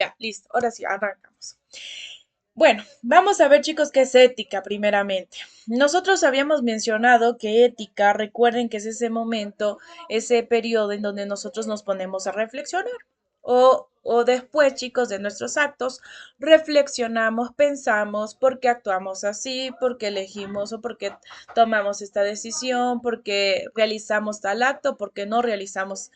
Ya, listo. Ahora sí, arrancamos. Bueno, vamos a ver, chicos, qué es ética primeramente. Nosotros habíamos mencionado que ética, recuerden que es ese momento, ese periodo en donde nosotros nos ponemos a reflexionar. O después, chicos, de nuestros actos, reflexionamos, pensamos por qué actuamos así, por qué elegimos o por qué tomamos esta decisión, por qué realizamos tal acto, por qué no realizamos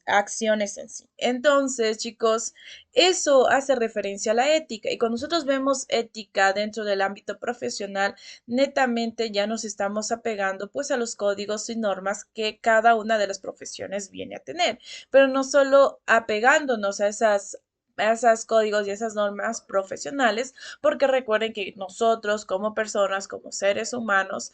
acciones en sí. Entonces, chicos, eso hace referencia a la ética y cuando nosotros vemos ética dentro del ámbito profesional, netamente ya nos estamos apegando pues a los códigos y normas que cada una de las profesiones viene a tener, pero no solo apegándonos a esos códigos y esas normas profesionales, porque recuerden que nosotros como personas, como seres humanos,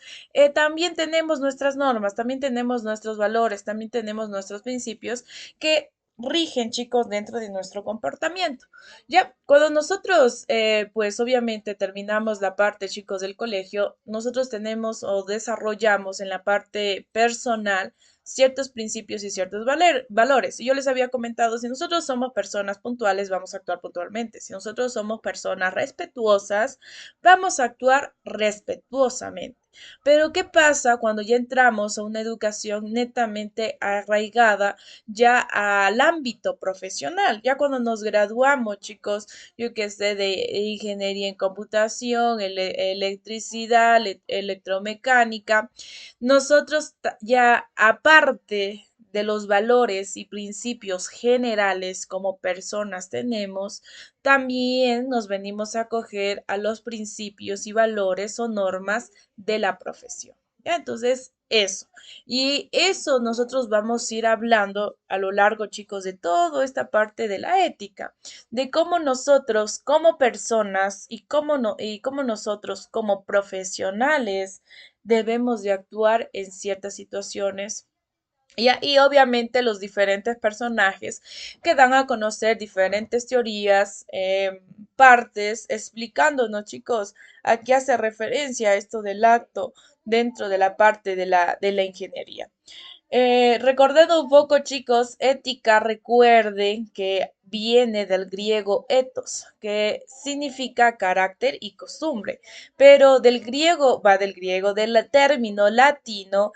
también tenemos nuestras normas, también tenemos nuestros valores, también tenemos nuestros principios que rigen, chicos, dentro de nuestro comportamiento. Ya, cuando nosotros, pues obviamente terminamos la parte, chicos, del colegio, nosotros tenemos o desarrollamos en la parte personal ciertos principios y ciertos valores. Y yo les había comentado, si nosotros somos personas puntuales, vamos a actuar puntualmente. Si nosotros somos personas respetuosas, vamos a actuar respetuosamente. Pero ¿qué pasa cuando ya entramos a una educación netamente arraigada ya al ámbito profesional? Ya cuando nos graduamos, chicos, yo que sé, de ingeniería en computación, electricidad, electromecánica, nosotros ya aparte de los valores y principios generales como personas tenemos, también nos venimos a acoger a los principios y valores o normas de la profesión. ¿Ya? Entonces, eso. Y eso nosotros vamos a ir hablando a lo largo, chicos, de toda esta parte de la ética, de cómo nosotros como personas y cómo, no, y cómo nosotros como profesionales debemos de actuar en ciertas situaciones y obviamente los diferentes personajes que dan a conocer diferentes teorías, partes, explicándonos, chicos, a qué hace referencia esto del acto dentro de la parte de la ingeniería. Recordando un poco, chicos, ética, recuerden que viene del griego ethos, que significa carácter y costumbre, pero del término latino,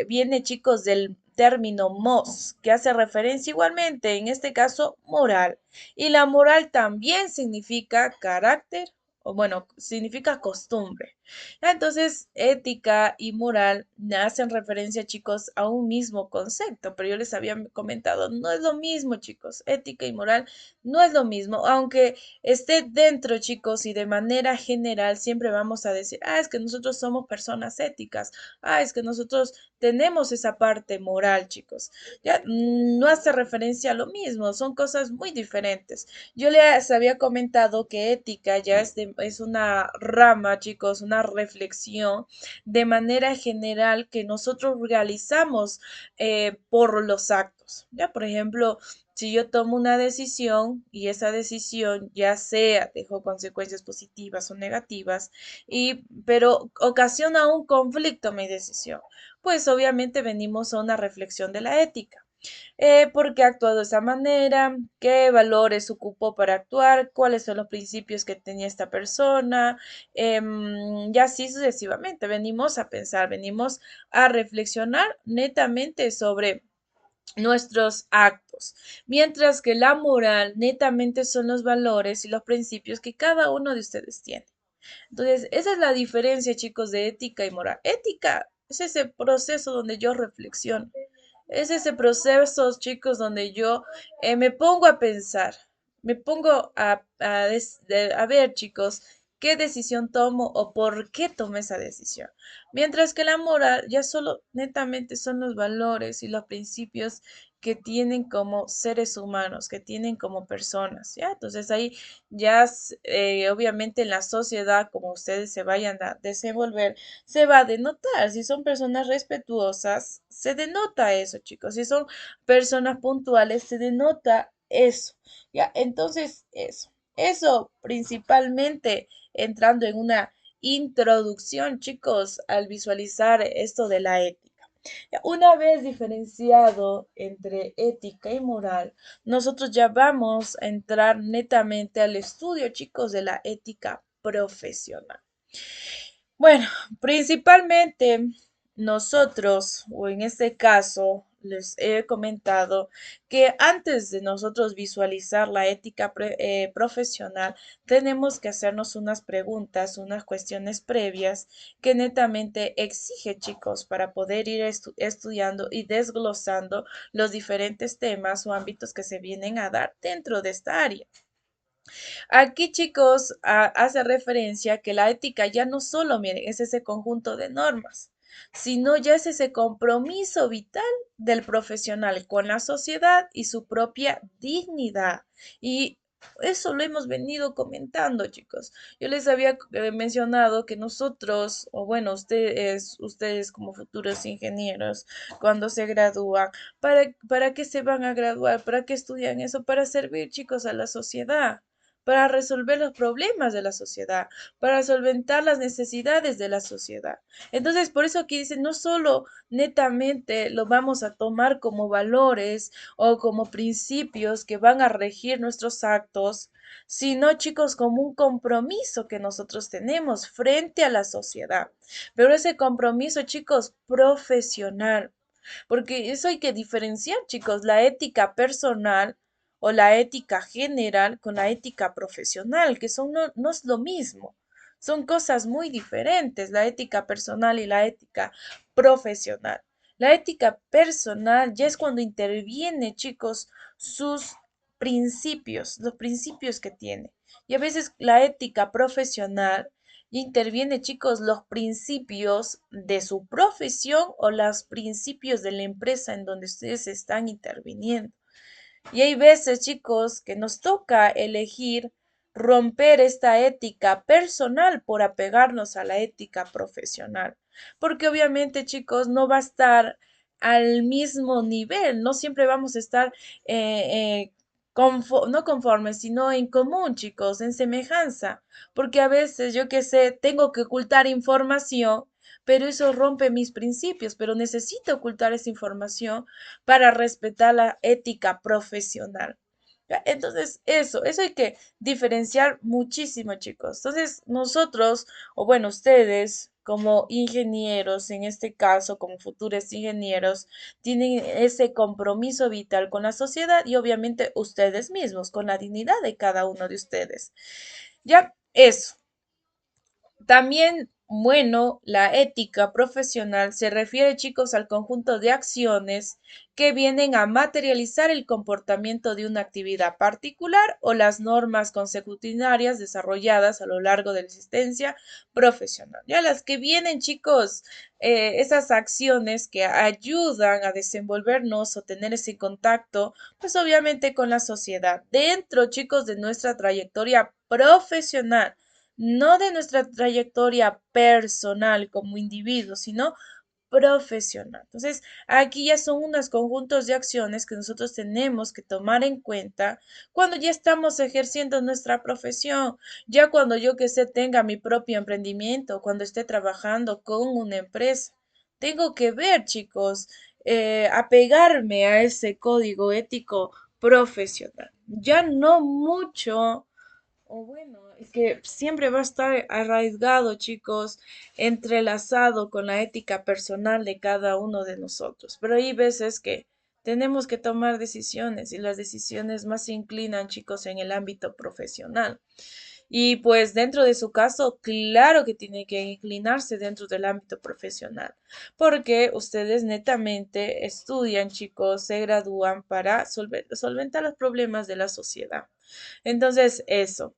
viene, chicos, del término mos, que hace referencia igualmente, en este caso, moral. Y la moral también significa carácter, o bueno, significa costumbre. Entonces, ética y moral hacen referencia, chicos, a un mismo concepto, pero yo les había comentado, no es lo mismo, chicos. Ética y moral no es lo mismo, aunque esté dentro, chicos, y de manera general siempre vamos a decir, es que nosotros somos personas éticas, es que nosotros tenemos esa parte moral, chicos. Ya no hace referencia a lo mismo, son cosas muy diferentes. Yo les había comentado que ética ya es una rama, chicos, una reflexión de manera general que nosotros realizamos por los actos. Ya, por ejemplo, si yo tomo una decisión y esa decisión ya sea dejó consecuencias positivas o negativas, pero ocasiona un conflicto mi decisión, pues obviamente venimos a una reflexión de la ética. ¿Por qué actuó de esa manera? ¿Qué valores ocupó para actuar? ¿Cuáles son los principios que tenía esta persona? Y así sucesivamente. Venimos a pensar, venimos a reflexionar netamente sobre nuestros actos, mientras que la moral netamente son los valores y los principios que cada uno de ustedes tiene. Entonces, esa es la diferencia, chicos, de ética y moral. Ética es ese proceso donde yo reflexiono. Es ese proceso, chicos, donde yo me pongo a pensar, me pongo a ver, chicos, qué decisión tomo o por qué tomé esa decisión. Mientras que la moral ya solo netamente son los valores y los principios que tienen como seres humanos, que tienen como personas, ¿ya? Entonces ahí ya, obviamente en la sociedad, como ustedes se vayan a desenvolver, se va a denotar. Si son personas respetuosas, se denota eso, chicos. Si son personas puntuales, se denota eso. Ya, entonces eso. Eso principalmente entrando en una introducción, chicos, al visualizar esto de la ética. Una vez diferenciado entre ética y moral, nosotros ya vamos a entrar netamente al estudio, chicos, de la ética profesional. Bueno, principalmente nosotros, o en este caso, les he comentado que antes de nosotros visualizar la ética profesional, tenemos que hacernos unas preguntas, unas cuestiones previas que netamente exige, chicos, para poder ir estudiando y desglosando los diferentes temas o ámbitos que se vienen a dar dentro de esta área. Aquí, chicos, hace referencia que la ética ya no solo, miren, es ese conjunto de normas, sino ya es ese compromiso vital del profesional con la sociedad y su propia dignidad. Y eso lo hemos venido comentando, chicos. Yo les había mencionado que nosotros, o bueno, ustedes como futuros ingenieros, cuando se gradúan, ¿para qué se van a graduar? ¿Para qué estudian eso? Para servir, chicos, a la sociedad, para resolver los problemas de la sociedad, para solventar las necesidades de la sociedad. Entonces, por eso aquí dice, no solo netamente lo vamos a tomar como valores o como principios que van a regir nuestros actos, sino, chicos, como un compromiso que nosotros tenemos frente a la sociedad. Pero ese compromiso, chicos, profesional, porque eso hay que diferenciar, chicos, la ética personal o la ética general con la ética profesional, que no es lo mismo. Son cosas muy diferentes, la ética personal y la ética profesional. La ética personal ya es cuando interviene, chicos, sus principios, los principios que tiene. Y a veces la ética profesional y interviene, chicos, los principios de su profesión o los principios de la empresa en donde ustedes están interviniendo. Y hay veces, chicos, que nos toca elegir romper esta ética personal por apegarnos a la ética profesional. Porque obviamente, chicos, no va a estar al mismo nivel, no siempre vamos a estar no conformes, sino en común, chicos, en semejanza. Porque a veces, yo qué sé, tengo que ocultar información, pero eso rompe mis principios, pero necesito ocultar esa información para respetar la ética profesional. ¿Ya? Entonces, eso hay que diferenciar muchísimo, chicos. Entonces, nosotros, o bueno, ustedes como ingenieros, en este caso, como futuros ingenieros, tienen ese compromiso vital con la sociedad y obviamente ustedes mismos, con la dignidad de cada uno de ustedes. Ya, eso. También, bueno, la ética profesional se refiere, chicos, al conjunto de acciones que vienen a materializar el comportamiento de una actividad particular o las normas consecutivas desarrolladas a lo largo de la existencia profesional. Ya las que vienen, chicos, esas acciones que ayudan a desenvolvernos o tener ese contacto, pues obviamente con la sociedad, dentro, chicos, de nuestra trayectoria profesional, no de nuestra trayectoria personal como individuo, sino profesional. Entonces, aquí ya son unos conjuntos de acciones que nosotros tenemos que tomar en cuenta cuando ya estamos ejerciendo nuestra profesión, ya cuando yo que sé tenga mi propio emprendimiento, cuando esté trabajando con una empresa. Tengo que ver, chicos, apegarme a ese código ético profesional. Ya no mucho, o bueno, es que siempre va a estar arraigado, chicos, entrelazado con la ética personal de cada uno de nosotros. Pero hay veces que tenemos que tomar decisiones y las decisiones más se inclinan, chicos, en el ámbito profesional. Y pues dentro de su caso, claro que tiene que inclinarse dentro del ámbito profesional, porque ustedes netamente estudian, chicos, se gradúan para solventar los problemas de la sociedad. Entonces, eso.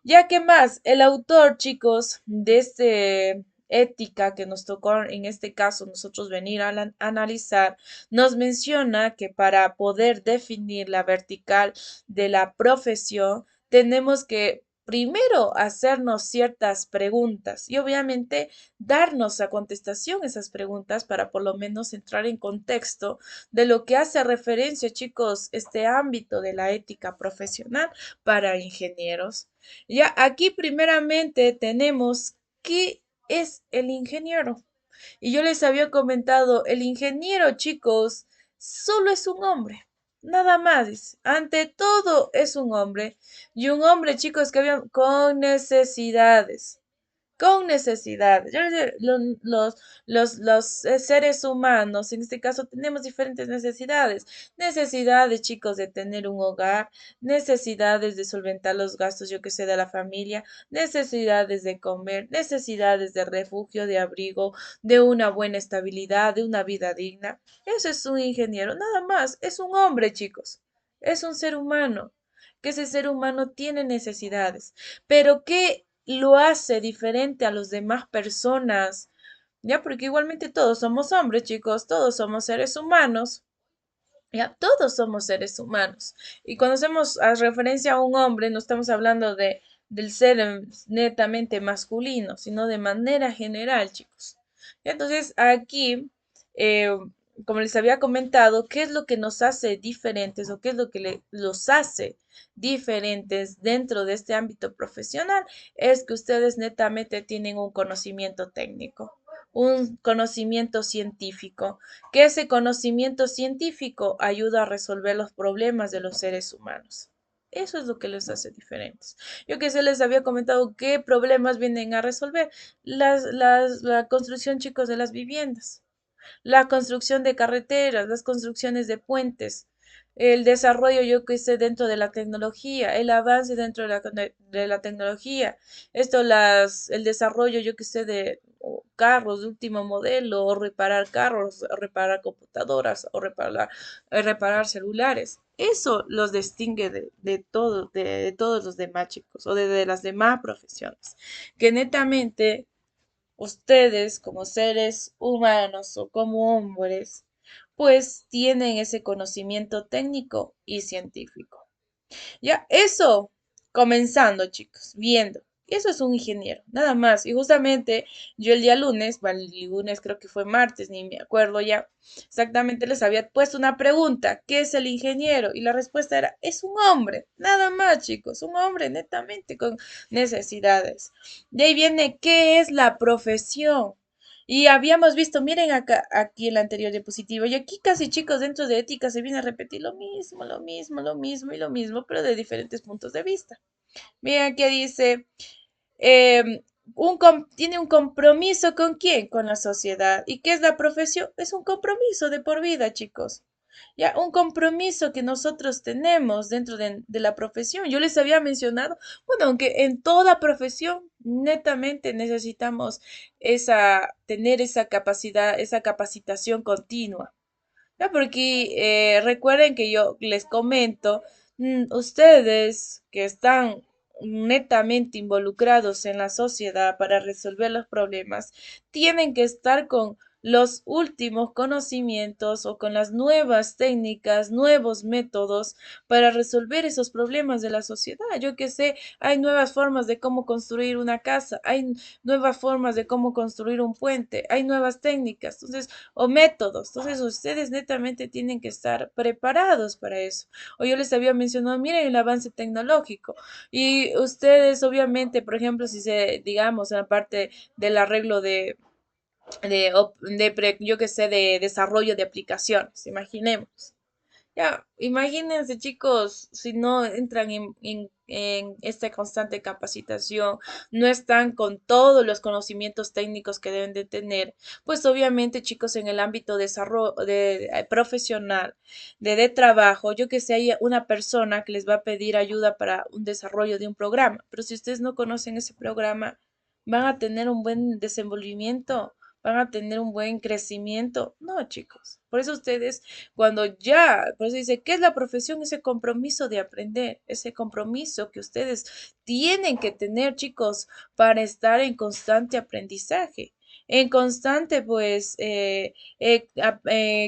Ya que más, el autor, chicos, de este ética que nos tocó en este caso nosotros venir a analizar, nos menciona que para poder definir la vertical de la profesión, tenemos que primero hacernos ciertas preguntas y obviamente darnos a contestación esas preguntas para por lo menos entrar en contexto de lo que hace referencia, chicos, este ámbito de la ética profesional para ingenieros. Ya aquí primeramente tenemos qué es el ingeniero. Y yo les había comentado, el ingeniero, chicos, solo es un hombre. Nada más, dice. Ante todo es un hombre. Y un hombre, chicos, que había con necesidades con necesidad. Los seres humanos, en este caso, tenemos diferentes necesidades. Necesidades, chicos, de tener un hogar, necesidades de solventar los gastos, yo que sé, de la familia, necesidades de comer, necesidades de refugio, de abrigo, de una buena estabilidad, de una vida digna. Eso es un ingeniero, nada más. Es un hombre, chicos. Es un ser humano. Que ese ser humano tiene necesidades. Pero ¿qué lo hace diferente a los demás personas? Ya, porque igualmente todos somos hombres, chicos, todos somos seres humanos. Ya, todos somos seres humanos. Y cuando hacemos referencia a un hombre, no estamos hablando del ser netamente masculino, sino de manera general, chicos. Y entonces, aquí, eh, como les había comentado, ¿qué es lo que nos hace diferentes o qué es lo que los hace diferentes dentro de este ámbito profesional? Es que ustedes netamente tienen un conocimiento técnico, un conocimiento científico, que ese conocimiento científico ayuda a resolver los problemas de los seres humanos. Eso es lo que les hace diferentes. Yo que se les había comentado qué problemas vienen a resolver. La construcción, chicos, de las viviendas, la construcción de carreteras, las construcciones de puentes, el desarrollo, yo que sé, dentro de la tecnología, el avance dentro de la tecnología, el desarrollo, yo que sé, de carros de último modelo, o reparar carros, o reparar computadoras, o reparar celulares. Eso los distingue de todos los demás chicos, o de las demás profesiones, que netamente ustedes como seres humanos o como hombres, pues tienen ese conocimiento técnico y científico. Ya, eso, comenzando, chicos, viendo. Eso es un ingeniero, nada más. Y justamente yo el día lunes, bueno, el lunes creo que fue martes, ni me acuerdo ya, exactamente les había puesto una pregunta, ¿qué es el ingeniero? Y la respuesta era, es un hombre, nada más, chicos, un hombre netamente con necesidades. De ahí viene, ¿qué es la profesión? Y habíamos visto, miren acá, aquí el anterior diapositivo, y aquí casi chicos dentro de ética se viene a repetir lo mismo, lo mismo, lo mismo y lo mismo, pero de diferentes puntos de vista. Miren aquí dice, em, tiene un compromiso con quién, con la sociedad. ¿Y qué es la profesión? Es un compromiso de por vida, chicos. Ya, un compromiso que nosotros tenemos dentro de la profesión. Yo les había mencionado, bueno, aunque en toda profesión netamente necesitamos tener esa capacidad, esa capacitación continua. Ya, porque recuerden que yo les comento, ustedes que están netamente involucrados en la sociedad para resolver los problemas, tienen que estar con los últimos conocimientos o con las nuevas técnicas, nuevos métodos para resolver esos problemas de la sociedad. Yo que sé, hay nuevas formas de cómo construir una casa, hay nuevas formas de cómo construir un puente, hay nuevas técnicas. Entonces, o métodos. Entonces, ustedes netamente tienen que estar preparados para eso. O yo les había mencionado, miren el avance tecnológico. Y ustedes, obviamente, por ejemplo, si digamos, en la parte del arreglo yo qué sé, de desarrollo de aplicaciones, imaginemos. Ya, imagínense chicos, si no entran en esta constante capacitación, no están con todos los conocimientos técnicos que deben de tener, pues obviamente chicos en el ámbito profesional, de trabajo, yo que sé, hay una persona que les va a pedir ayuda para un desarrollo de un programa, pero si ustedes no conocen ese programa, van a tener un buen desenvolvimiento, van a tener un buen crecimiento. No, chicos, por eso ustedes por eso dice, ¿qué es la profesión? Ese compromiso de aprender, ese compromiso que ustedes tienen que tener, chicos, para estar en constante aprendizaje, en constante, pues,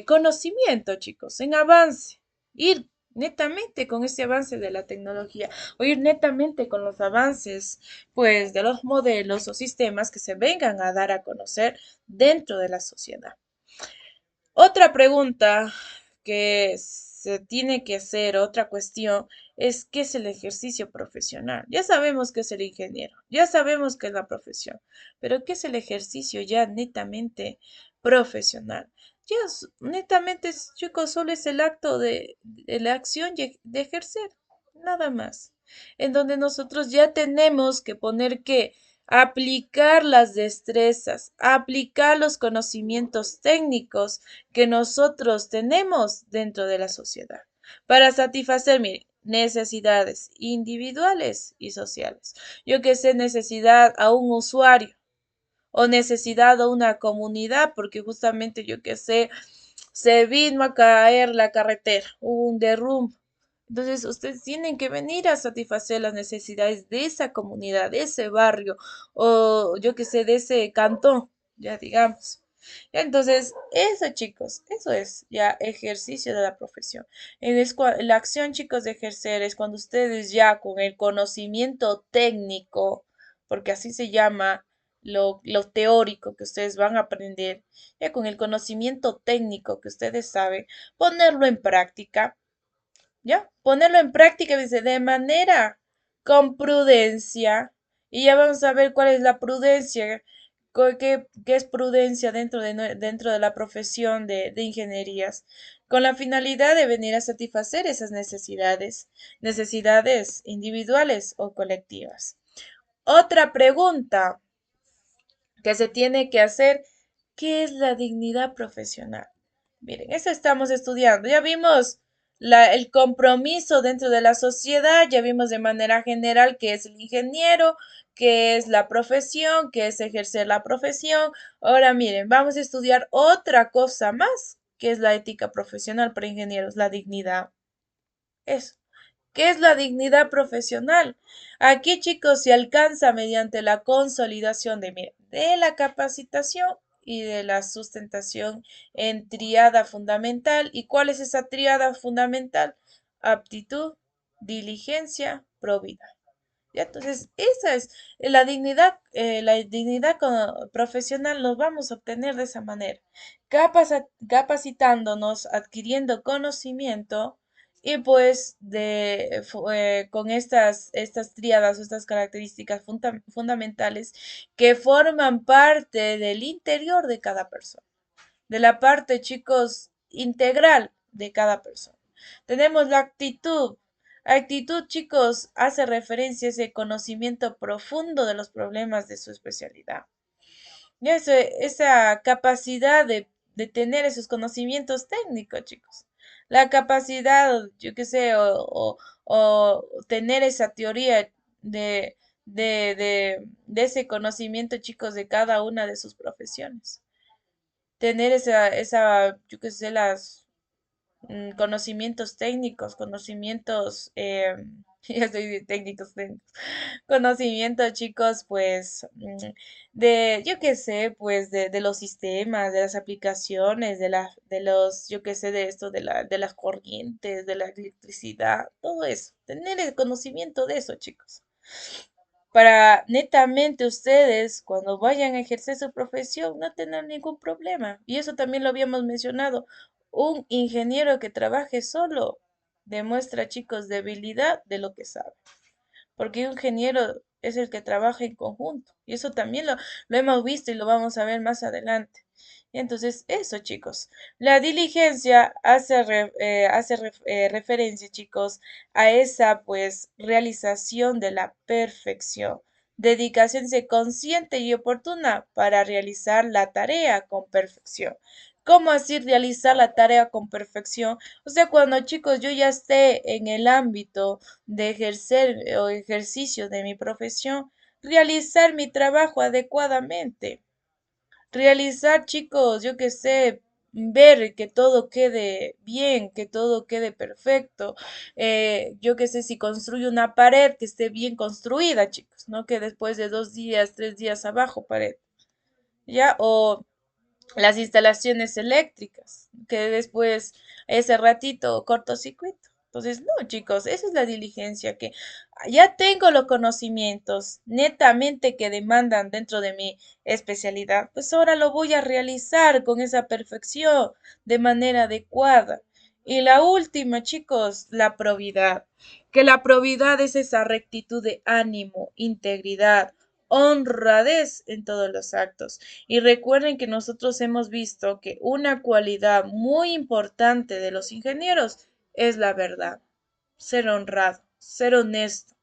conocimiento, chicos, en avance, ir netamente con ese avance de la tecnología o ir netamente con los avances, pues, de los modelos o sistemas que se vengan a dar a conocer dentro de la sociedad. Otra pregunta que se tiene que hacer otra cuestión es qué es el ejercicio profesional. Ya sabemos qué es el ingeniero, ya sabemos qué es la profesión, pero qué es el ejercicio ya netamente profesional. Ya netamente, chicos, solo es el acto de la acción de ejercer, nada más. En donde nosotros ya tenemos que poner que aplicar las destrezas, aplicar los conocimientos técnicos que nosotros tenemos dentro de la sociedad para satisfacer, mire, necesidades individuales y sociales. Yo que sé, necesidad a un usuario o necesidad a una comunidad, porque justamente yo que sé, se vino a caer la carretera, hubo un derrumbe. Entonces, ustedes tienen que venir a satisfacer las necesidades de esa comunidad, de ese barrio, o yo que sé, de ese cantón, ya digamos. Entonces, eso, chicos, eso es ya ejercicio de la profesión. La acción, chicos, de ejercer es cuando ustedes ya con el conocimiento técnico, porque así se llama lo teórico que ustedes van a aprender, ya con el conocimiento técnico que ustedes saben, ponerlo en práctica, ¿ya? Ponerlo en práctica, dice, de manera con prudencia. Y ya vamos a ver cuál es la prudencia, qué es prudencia dentro de la profesión de ingenierías, con la finalidad de venir a satisfacer esas necesidades, necesidades individuales o colectivas. Otra pregunta que se tiene que hacer, ¿qué es la dignidad profesional? Miren, eso estamos estudiando. Ya vimos el compromiso dentro de la sociedad, ya vimos de manera general qué es el ingeniero, qué es la profesión, qué es ejercer la profesión. Ahora miren, vamos a estudiar otra cosa más, que es la ética profesional para ingenieros, la dignidad. Eso. ¿Qué es la dignidad profesional? Aquí, chicos, se alcanza mediante la consolidación de la capacitación y de la sustentación en triada fundamental. ¿Y cuál es esa triada fundamental? Aptitud, diligencia, probidad. ¿Ya? Entonces, esa es la dignidad profesional nos vamos a obtener de esa manera, capacitándonos, adquiriendo conocimiento y pues con estas tríadas o estas características fundamentales que forman parte del interior de cada persona, de la parte, chicos, integral de cada persona. Tenemos la actitud. Actitud, chicos, hace referencia a ese conocimiento profundo de los problemas de su especialidad. Y esa capacidad de tener esos conocimientos técnicos, chicos. La capacidad, yo qué sé, o tener esa teoría de, de ese conocimiento, chicos, de cada una de sus profesiones. Tener yo qué sé, conocimientos técnicos, conocimientos, ya estoy técnicos, conocimientos, chicos, pues, yo qué sé, pues, de los sistemas, de las aplicaciones, yo qué sé, de esto, de las corrientes, de la electricidad, todo eso, tener el conocimiento de eso, chicos. Para netamente ustedes, cuando vayan a ejercer su profesión, no tener ningún problema. Y eso también lo habíamos mencionado. Un ingeniero que trabaje solo demuestra, chicos, debilidad de lo que sabe. Porque un ingeniero es el que trabaja en conjunto. Y eso también lo hemos visto y lo vamos a ver más adelante. Entonces, eso, chicos. La diligencia hace referencia, chicos, a esa, pues, realización de la perfección. Dedicación consciente y oportuna para realizar la tarea con perfección. ¿Cómo así realizar la tarea con perfección? O sea, cuando, chicos, yo ya esté en el ámbito de ejercer o ejercicio de mi profesión, realizar mi trabajo adecuadamente. Realizar, chicos, yo que sé, ver que todo quede bien, que todo quede perfecto. Yo que sé, si construyo una pared, que esté bien construida, chicos, no que después de 2 días, 3 días abajo pared, ¿ya? O las instalaciones eléctricas, que después ese ratito cortocircuito. Entonces, no, chicos, esa es la diligencia que ya tengo los conocimientos netamente que demandan dentro de mi especialidad, pues ahora lo voy a realizar con esa perfección de manera adecuada. Y la última, chicos, la probidad. Que la probidad es esa rectitud de ánimo, integridad, honradez en todos los actos. Y recuerden que nosotros hemos visto que una cualidad muy importante de los ingenieros es la verdad, ser honrado, ser honesto.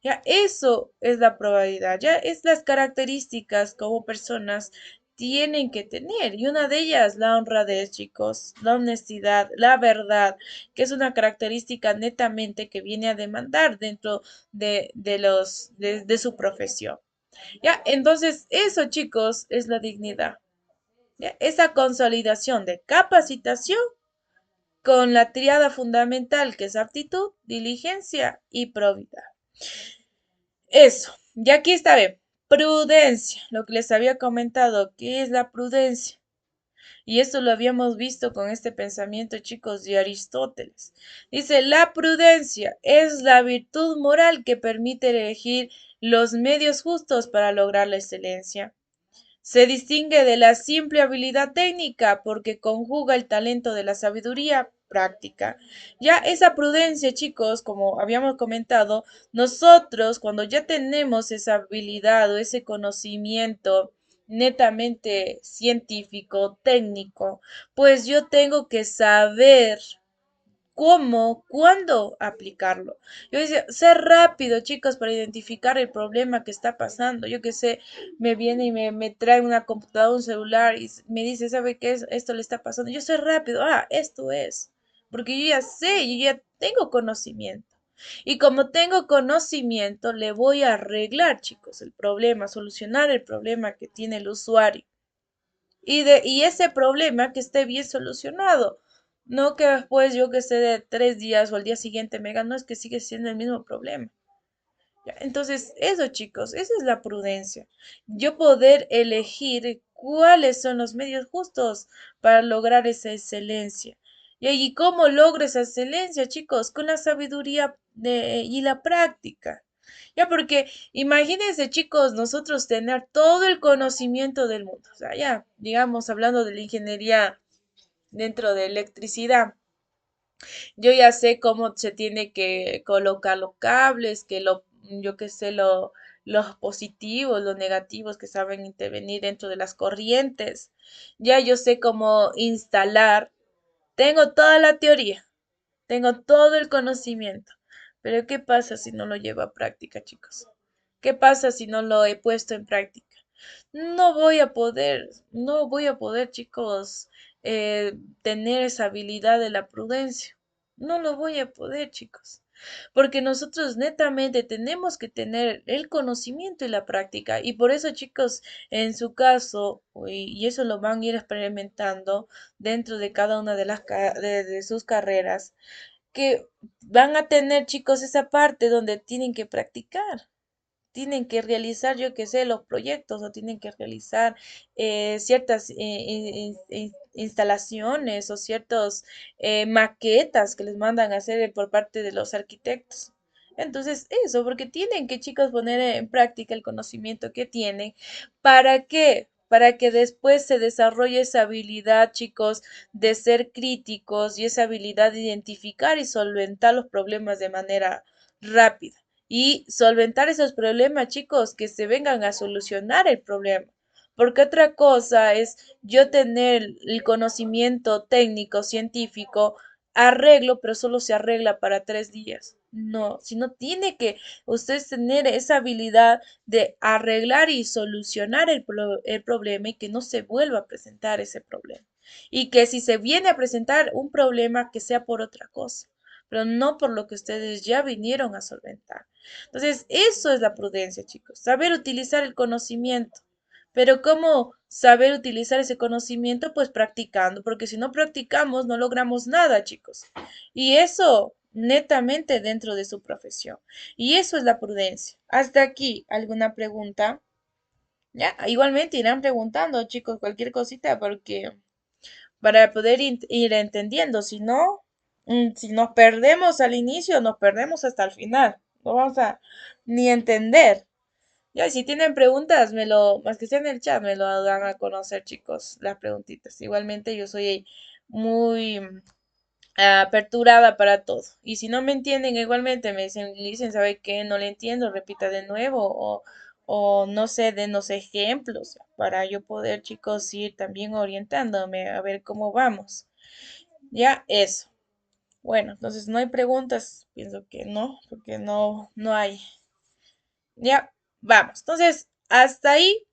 Ya eso es la probabilidad, ya es las características como personas tienen que tener. Y una de ellas, la honradez, chicos, la honestidad, la verdad, que es una característica netamente que viene a demandar dentro de su profesión. Ya, entonces eso, chicos, es la dignidad. ¿Ya? Esa consolidación de capacitación con la triada fundamental que es aptitud, diligencia y probidad. Eso, y aquí está bien. Prudencia, lo que les había comentado, ¿qué es la prudencia? Y eso lo habíamos visto con este pensamiento, chicos, de Aristóteles. Dice, la prudencia es la virtud moral que permite elegir los medios justos para lograr la excelencia. Se distingue de la simple habilidad técnica porque conjuga el talento de la sabiduría práctica. Ya esa prudencia, chicos, como habíamos comentado, nosotros cuando ya tenemos esa habilidad o ese conocimiento netamente científico, técnico, pues yo tengo que saber cómo, cuándo aplicarlo. Yo decía, ser rápido, chicos, para identificar el problema que está pasando. Yo que sé, me viene y me trae una computadora, un celular y me dice, ¿sabe qué es? Esto le está pasando. Yo soy rápido, esto es. Porque yo ya sé, yo ya tengo conocimiento. Y como tengo conocimiento, le voy a arreglar, chicos, el problema, solucionar el problema que tiene el usuario y ese problema que esté bien solucionado. No que después yo que sé de 3 días o al día siguiente me digan, no es que sigue siendo el mismo problema. ¿Ya? Entonces, eso chicos, esa es la prudencia. Yo poder elegir cuáles son los medios justos para lograr esa excelencia. Y cómo logro esa excelencia, chicos, con la sabiduría y la práctica. Ya, porque imagínense, chicos, nosotros tener todo el conocimiento del mundo. O sea, ya, digamos, hablando de la ingeniería dentro de electricidad, yo ya sé cómo se tiene que colocar los cables, yo qué sé, los positivos, los negativos que saben intervenir dentro de las corrientes. Ya yo sé cómo instalar. Tengo toda la teoría, tengo todo el conocimiento. Pero ¿qué pasa si no lo llevo a práctica, chicos? ¿Qué pasa si no lo he puesto en práctica? No voy a poder, chicos, tener esa habilidad de la prudencia. No lo voy a poder, chicos. Porque nosotros netamente tenemos que tener el conocimiento y la práctica. Y por eso, chicos, en su caso, y eso lo van a ir experimentando dentro de cada una de sus carreras, que van a tener, chicos, esa parte donde tienen que practicar, tienen que realizar, yo qué sé, los proyectos o tienen que realizar ciertas instalaciones o ciertas maquetas que les mandan a hacer por parte de los arquitectos. Entonces, eso, porque tienen que, chicos, poner en práctica el conocimiento que tienen. ¿Para qué? Para que después se desarrolle esa habilidad, chicos, de ser críticos y esa habilidad de identificar y solventar los problemas de manera rápida y solventar esos problemas, chicos, que se vengan a solucionar el problema. Porque otra cosa es yo tener el conocimiento técnico, científico, arreglo, pero solo se arregla para 3 días. No, sino tiene que usted tener esa habilidad de arreglar y solucionar el problema y que no se vuelva a presentar ese problema. Y que si se viene a presentar un problema, que sea por otra cosa, pero no por lo que ustedes ya vinieron a solventar. Entonces, eso es la prudencia, chicos, saber utilizar el conocimiento. Pero ¿cómo saber utilizar ese conocimiento? Pues practicando, porque si no practicamos no logramos nada, chicos. Y eso netamente dentro de su profesión. Y eso es la prudencia. Hasta aquí, ¿alguna pregunta? Ya, igualmente irán preguntando, chicos, cualquier cosita, porque para poder ir entendiendo. Si no, si nos perdemos al inicio, nos perdemos hasta el final. No vamos a ni entender. Ya, y si tienen preguntas, más que sea en el chat, me lo dan a conocer, chicos, las preguntitas. Igualmente, yo soy muy aperturada para todo. Y si no me entienden, igualmente me dicen, ¿sabe qué? No le entiendo, repita de nuevo o no sé, denos ejemplos para yo poder, chicos, ir también orientándome a ver cómo vamos. Ya, eso. Bueno, entonces no hay preguntas, pienso que no, porque no hay. Ya, vamos. Entonces, hasta ahí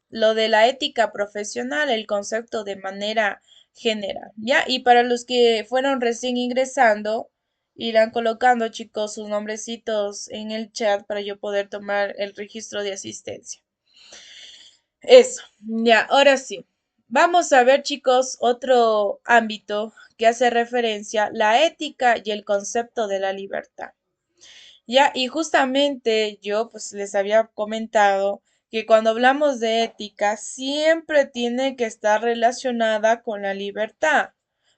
lo de la ética profesional, el concepto de manera general, ¿ya? Y para los que fueron recién ingresando, irán colocando, chicos, sus nombrecitos en el chat para yo poder tomar el registro de asistencia. Eso, ya, ahora sí. Vamos a ver, chicos, otro ámbito que hace referencia a la ética y el concepto de la libertad. Ya, y justamente yo pues les había comentado que cuando hablamos de ética siempre tiene que estar relacionada con la libertad.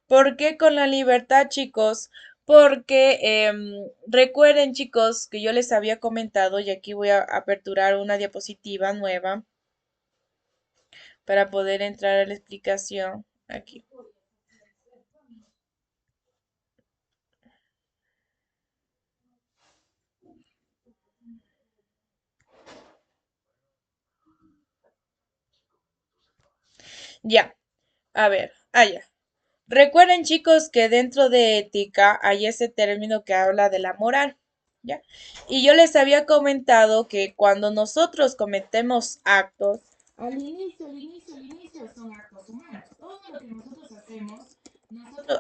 ¿Por qué con la libertad, chicos? Porque recuerden, chicos, que yo les había comentado, y aquí voy a aperturar una diapositiva nueva para poder entrar a la explicación aquí. Ya, a ver, allá. Recuerden, chicos, que dentro de ética hay ese término que habla de la moral, ¿ya? Y yo les había comentado que cuando nosotros cometemos actos, al inicio son actos humanos. Todo lo que nosotros hacemos,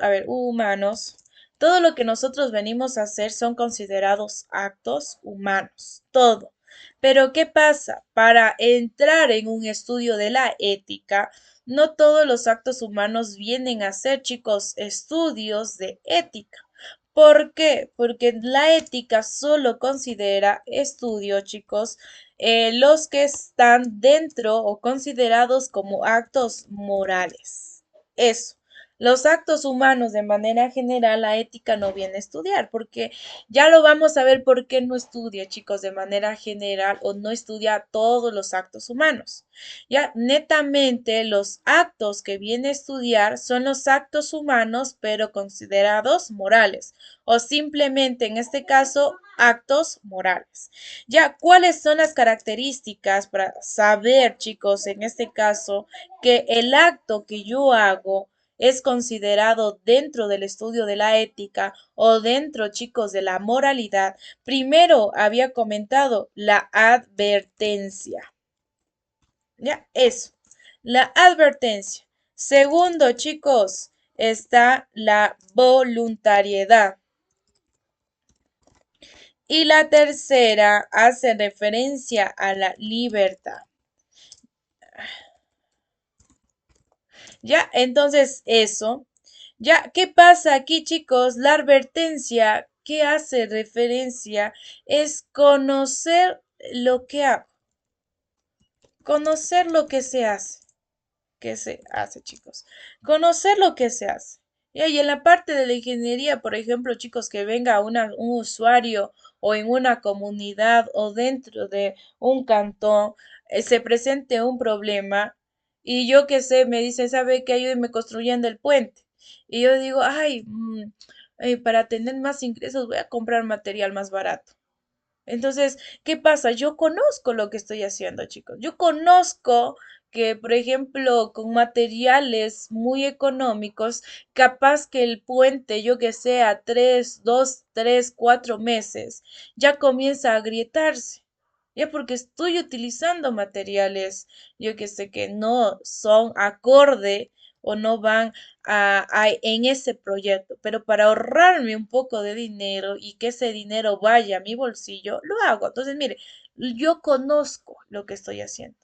a ver, humanos, todo lo que nosotros venimos a hacer son considerados actos humanos, todo. Pero ¿qué pasa? Para entrar en un estudio de la ética, no todos los actos humanos vienen a ser, chicos, estudios de ética. ¿Por qué? Porque la ética solo considera estudio, chicos, los que están dentro o considerados como actos morales. Eso. Los actos humanos de manera general, la ética no viene a estudiar, porque ya lo vamos a ver por qué no estudia, chicos, de manera general o no estudia todos los actos humanos. Ya netamente los actos que viene a estudiar son los actos humanos, pero considerados morales, o simplemente en este caso actos morales. Ya, ¿cuáles son las características para saber, chicos, en este caso, que el acto que yo hago es considerado dentro del estudio de la ética o dentro, chicos, de la moralidad? Primero había comentado la advertencia. Ya, eso. La advertencia. Segundo, chicos, está la voluntariedad. Y la tercera hace referencia a la libertad. Ya, entonces eso. Ya, ¿qué pasa aquí, chicos? La advertencia que hace referencia es conocer lo que hago, conocer lo que se hace, chicos. Conocer lo que se hace. Y en la parte de la ingeniería, por ejemplo, chicos, que venga un usuario o en una comunidad o dentro de un cantón, se presente un problema y yo qué sé, me dice, ¿sabe qué? Ayúdeme construyendo el puente. Y yo digo, ay, para tener más ingresos voy a comprar material más barato. Entonces, ¿qué pasa? Yo conozco lo que estoy haciendo, chicos. Yo conozco que, por ejemplo, con materiales muy económicos, capaz que el puente, yo que sé, a 4 meses, ya comienza a agrietarse. Ya porque estoy utilizando materiales, yo que sé, que no son acorde o no van en ese proyecto, pero para ahorrarme un poco de dinero y que ese dinero vaya a mi bolsillo, lo hago. Entonces, mire, yo conozco lo que estoy haciendo.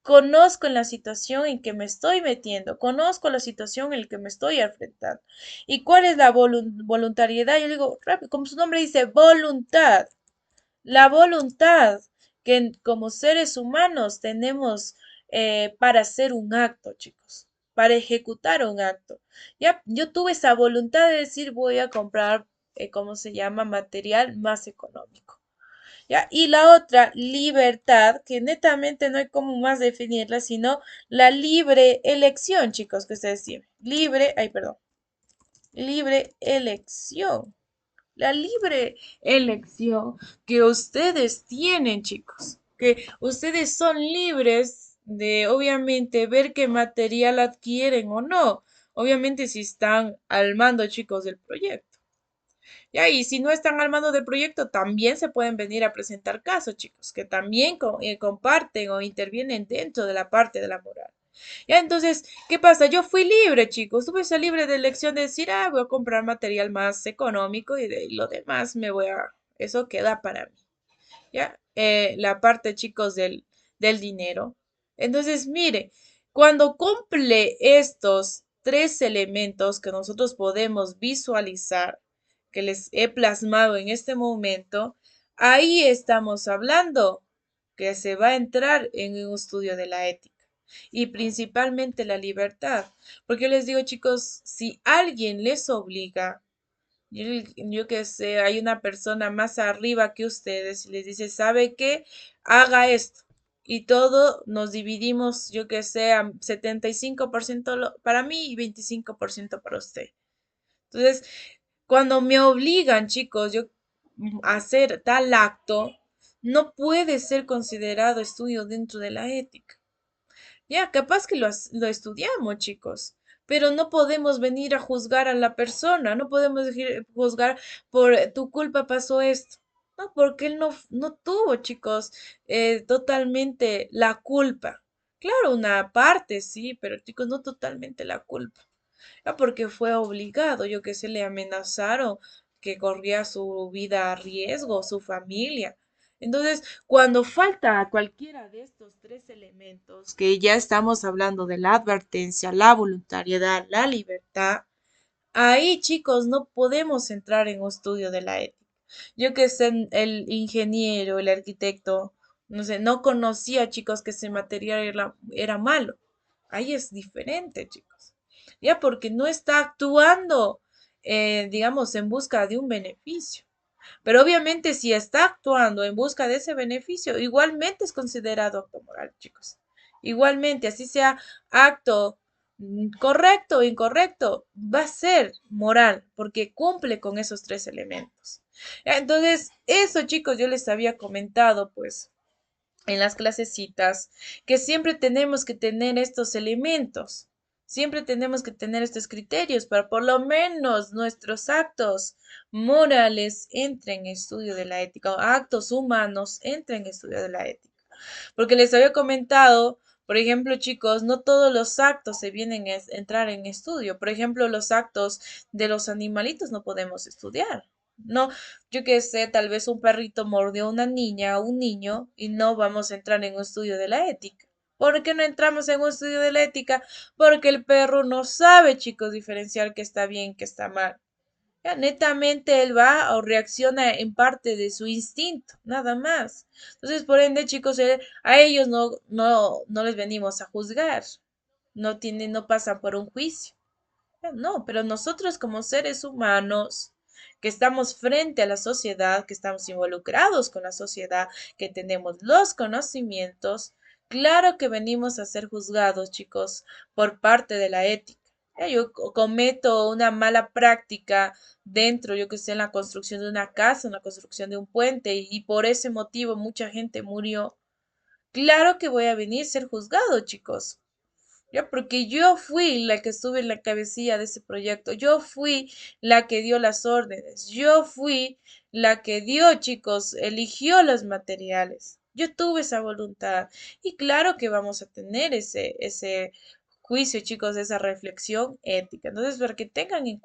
Conozco la situación en que me estoy metiendo, conozco la situación en la que me estoy enfrentando. ¿Y cuál es la voluntariedad? Yo digo, rápido, como su nombre dice, voluntad. La voluntad que como seres humanos tenemos para hacer un acto, chicos, para ejecutar un acto. Ya, yo tuve esa voluntad de decir voy a comprar, ¿cómo se llama? Material más económico. ¿Ya? Y la otra, libertad, que netamente no hay cómo más definirla, sino la libre elección, chicos, que ustedes tienen. Libre, ay, perdón. libre elección. La libre elección que ustedes tienen, chicos, que ustedes son libres de obviamente ver qué material adquieren o no, obviamente si están al mando, chicos, del proyecto. Ya, y si no están al mando del proyecto, también se pueden venir a presentar casos, chicos, que también comparten o intervienen dentro de la parte de la moral. Ya, entonces, ¿qué pasa? Yo fui libre, chicos. Tuve esa libre de elección de decir, voy a comprar material más económico y de lo demás me voy a... Eso queda para mí. ¿Ya? La parte, chicos, del dinero. Entonces, mire, cuando cumple estos tres elementos que nosotros podemos visualizar, que les he plasmado en este momento, ahí estamos hablando que se va a entrar en un estudio de la ética y principalmente la libertad. Porque les digo, chicos, si alguien les obliga, yo que sé, hay una persona más arriba que ustedes y les dice, ¿sabe qué? Haga esto. Y todo nos dividimos, yo que sé, a 75% para mí y 25% para usted. Entonces, cuando me obligan, chicos, yo a hacer tal acto, no puede ser considerado estudio dentro de la ética. Ya, capaz que lo estudiamos, chicos, pero no podemos venir a juzgar a la persona, no podemos juzgar por tu culpa pasó esto. No, porque él no tuvo, chicos, totalmente la culpa. Claro, una parte sí, pero chicos, no totalmente la culpa. Porque fue obligado, yo que sé, le amenazaron que corría su vida a riesgo, su familia. Entonces, cuando falta cualquiera de estos tres elementos, que ya estamos hablando de la advertencia, la voluntariedad, la libertad, ahí, chicos, no podemos entrar en un estudio de la ética. Yo que sé, el ingeniero, el arquitecto, no sé, no conocía, chicos, que ese material era malo. Ahí es diferente, chicos. Ya, porque no está actuando, digamos, en busca de un beneficio. Pero obviamente si está actuando en busca de ese beneficio, igualmente es considerado acto moral, chicos. Igualmente, así sea acto correcto o incorrecto, va a ser moral porque cumple con esos tres elementos. Entonces, eso, chicos, yo les había comentado, pues, en las clasecitas, que siempre tenemos que tener estos elementos. Siempre tenemos que tener estos criterios para por lo menos nuestros actos morales entren en estudio de la ética, o actos humanos entren en estudio de la ética. Porque les había comentado, por ejemplo, chicos, no todos los actos se vienen a entrar en estudio. Por ejemplo, los actos de los animalitos no podemos estudiar. No, yo qué sé, tal vez un perrito mordió a una niña o un niño y no vamos a entrar en un estudio de la ética. ¿Por qué no entramos en un estudio de la ética? Porque el perro no sabe, chicos, diferenciar qué está bien, qué está mal. Ya, netamente él va o reacciona en parte de su instinto, nada más. Entonces, por ende, chicos, a ellos no les venimos a juzgar. No pasan por un juicio. No, pero nosotros como seres humanos que estamos frente a la sociedad, que estamos involucrados con la sociedad, que tenemos los conocimientos, claro que venimos a ser juzgados, chicos, por parte de la ética. Yo cometo una mala práctica dentro, yo que sé, en la construcción de una casa, en la construcción de un puente, y por ese motivo mucha gente murió. Claro que voy a venir a ser juzgado, chicos. Ya, porque yo fui la que estuve en la cabecilla de ese proyecto, yo fui la que dio las órdenes, yo fui la que dio, chicos, eligió los materiales. Yo tuve esa voluntad y claro que vamos a tener ese juicio, chicos, esa reflexión ética. Entonces, para que tengan en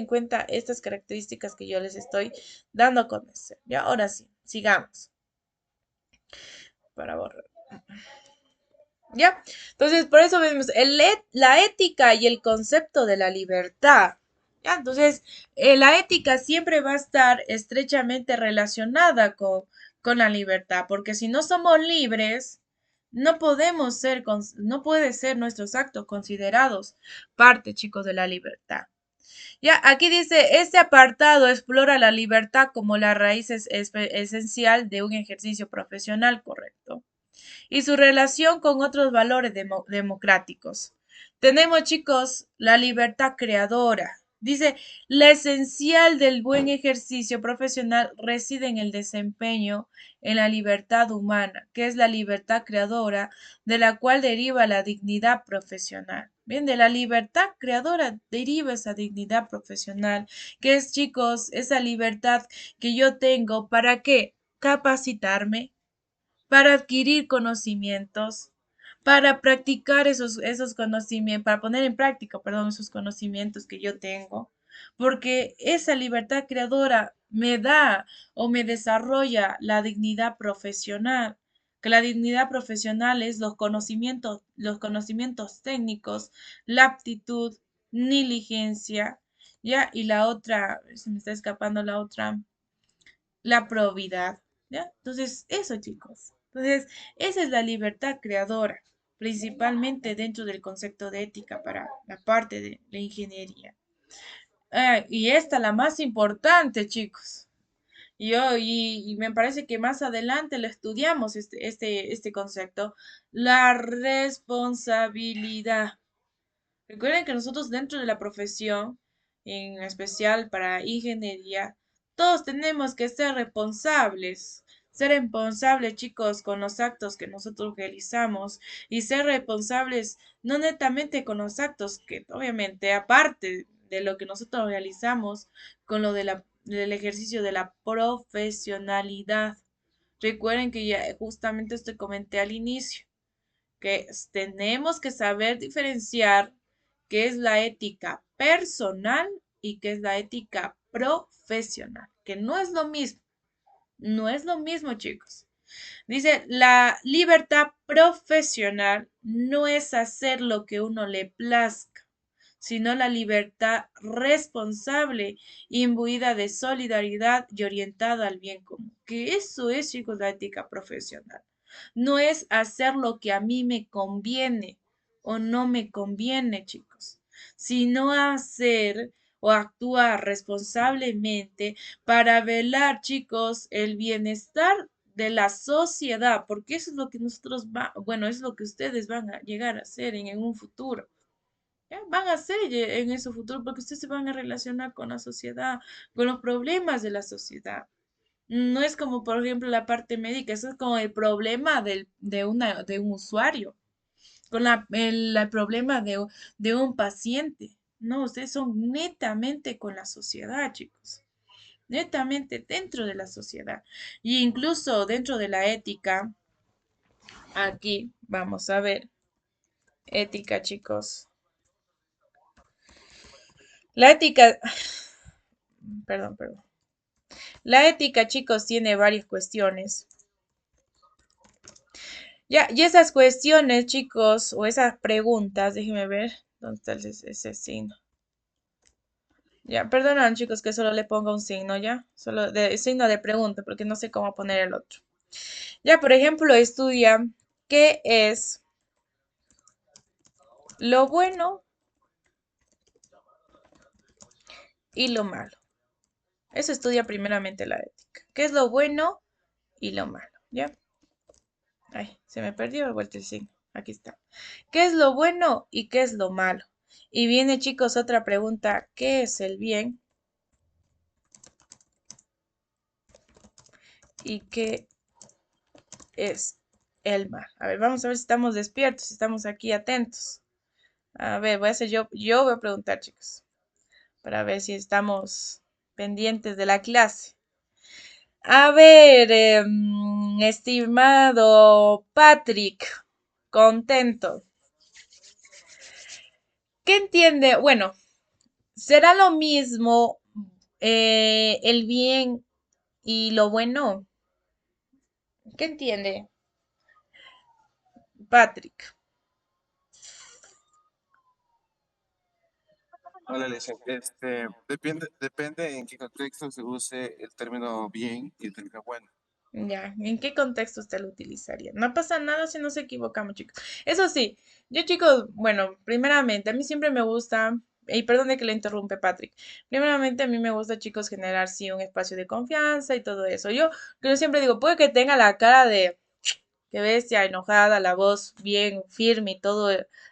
cuenta estas características que yo les estoy dando a conocer. Ya, ahora sí, sigamos para borrar. ¿Ya? Entonces, por eso vemos la ética y el concepto de la libertad. ¿Ya? Entonces, la ética siempre va a estar estrechamente relacionada con la libertad, porque si no somos libres, no puede ser nuestros actos considerados parte, chicos, de la libertad. Ya, aquí dice, este apartado explora la libertad como la raíz esencial de un ejercicio profesional correcto y su relación con otros valores democráticos. Tenemos, chicos, la libertad creadora. Dice, la esencial del buen ejercicio profesional reside en el desempeño, en la libertad humana, que es la libertad creadora, de la cual deriva la dignidad profesional. Bien, de la libertad creadora deriva esa dignidad profesional, que es, chicos, esa libertad que yo tengo para qué capacitarme, para adquirir conocimientos, para practicar esos conocimientos, para poner en práctica, perdón, esos conocimientos que yo tengo, porque esa libertad creadora me da o me desarrolla la dignidad profesional, que la dignidad profesional es los conocimientos técnicos, la aptitud, diligencia, ya, y la otra, se me está escapando la otra, la probidad, ¿ya? Entonces, eso, chicos. Entonces, esa es la libertad creadora, principalmente dentro del concepto de ética para la parte de la ingeniería. Y esta, la más importante, chicos. Y me parece que más adelante lo estudiamos, este concepto, la responsabilidad. Recuerden que nosotros dentro de la profesión, en especial para ingeniería, todos tenemos que ser responsables. Ser responsables, chicos, con los actos que nosotros realizamos y ser responsables no netamente con los actos que obviamente aparte de lo que nosotros realizamos, con lo de del ejercicio de la profesionalidad. Recuerden que ya justamente esto comenté al inicio que tenemos que saber diferenciar qué es la ética personal y qué es la ética profesional, que no es lo mismo, no es lo mismo, chicos. Dice, la libertad profesional no es hacer lo que uno le plazca, sino la libertad responsable, imbuida de solidaridad y orientada al bien común. Que eso es, chicos, la ética profesional. No es hacer lo que a mí me conviene o no me conviene, chicos, sino hacer o actuar responsablemente para velar, chicos, el bienestar de la sociedad, porque eso es lo que bueno, es lo que ustedes van a llegar a hacer en un futuro. ¿Ya? Van a hacer en ese futuro porque ustedes se van a relacionar con la sociedad, con los problemas de la sociedad. No es como, por ejemplo, la parte médica, eso es como el problema de un usuario, con el problema de un paciente. No, ustedes son netamente con la sociedad, chicos, netamente dentro de la sociedad. Y incluso dentro de la ética, aquí vamos a ver, ética, chicos. La ética, perdón, perdón. La ética, chicos, tiene varias cuestiones. Ya, y esas cuestiones, chicos, o esas preguntas, déjenme ver, ¿dónde está ese signo? Ya, perdonan, chicos, que solo le ponga un signo, ¿ya? Solo de signo de pregunta, porque no sé cómo poner el otro. Ya, por ejemplo, estudia qué es lo bueno y lo malo. Eso estudia primeramente la ética. ¿Qué es lo bueno y lo malo? ¿Ya? Ay, se me perdió el vuelta el signo. Aquí está. ¿Qué es lo bueno y qué es lo malo? Y viene, chicos, otra pregunta. ¿Qué es el bien y qué es el mal? A ver, vamos a ver si estamos despiertos, si estamos aquí atentos. A ver, voy a hacer yo voy a preguntar, chicos, para ver si estamos pendientes de la clase. A ver, estimado Patrick, contento. ¿Qué entiende? Bueno, ¿será lo mismo el bien y lo bueno? ¿Qué entiende, Patrick? Hola, Alicia. Depende en qué contexto se use el término bien y el término bueno. Ya, ¿en qué contexto usted lo utilizaría? No pasa nada si nos equivocamos, chicos. Eso sí, yo, chicos, bueno, primeramente, a mí siempre me gusta, y perdone que le interrumpe, Patrick. Primeramente, a mí me gusta, chicos, generar, sí, un espacio de confianza y todo eso. Yo siempre digo, puede que tenga la cara de que bestia, enojada, la voz bien firme y todo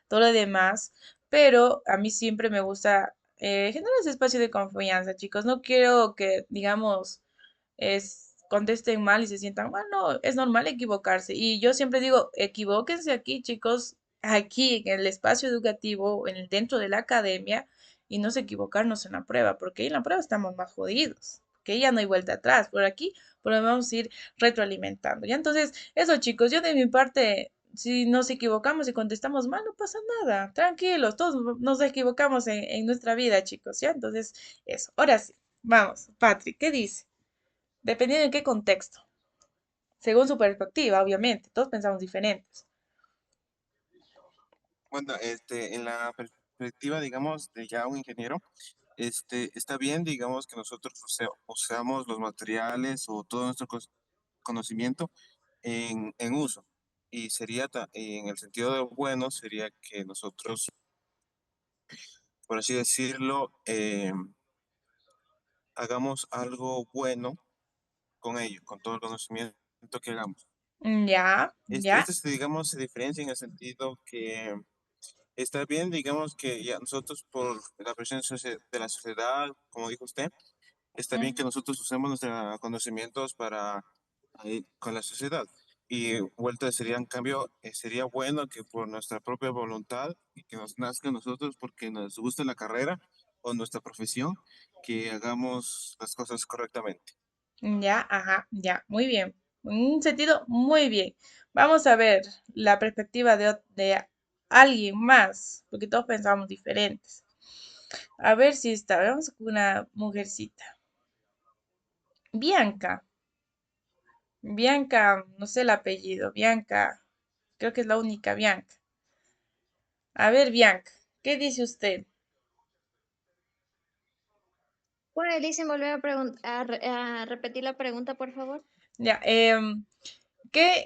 lo demás, pero a mí siempre me gusta generar ese espacio de confianza, chicos. No quiero que, digamos, contesten mal y se sientan mal. No, es normal equivocarse. Y yo siempre digo, equivóquense aquí, chicos, aquí en el espacio educativo, dentro de la academia, y no se equivocarnos en la prueba, porque en la prueba estamos más jodidos, que ya no hay vuelta atrás. Por aquí, podemos ir retroalimentando. Ya entonces, eso, chicos, yo de mi parte, si nos equivocamos y contestamos mal, no pasa nada. Tranquilos, todos nos equivocamos en nuestra vida, chicos. Ya, entonces, eso. Ahora sí, vamos, Patrick, ¿qué dice? Dependiendo en qué contexto, según su perspectiva, obviamente, todos pensamos diferentes. Bueno, en la perspectiva, digamos, de ya un ingeniero, está bien, digamos, que nosotros usamos los materiales o todo nuestro conocimiento en uso. Y en el sentido de bueno, sería que nosotros, por así decirlo, hagamos algo bueno con ello, con todo el conocimiento que hagamos. Ya, ya. Digamos, se diferencia en el sentido que está bien, digamos que ya nosotros por la presión de la sociedad, como dijo usted, está bien que Ujú. nosotros usemos nuestros conocimientos para con la sociedad. Y vuelta sería, en cambio, sería bueno que por nuestra propia voluntad y que nos nazca a nosotros porque nos gusta la carrera o nuestra profesión, que hagamos las cosas correctamente. Ya, ajá, ya, muy bien. En un sentido, muy bien. Vamos a ver la perspectiva de alguien más, porque todos pensamos diferentes. A ver si está, vamos con una mujercita. Bianca, Bianca, no sé el apellido, Bianca, creo que es la única Bianca. A ver, Bianca, ¿qué dice usted? ¿Puede dicen volver a repetir la pregunta, por favor? Ya,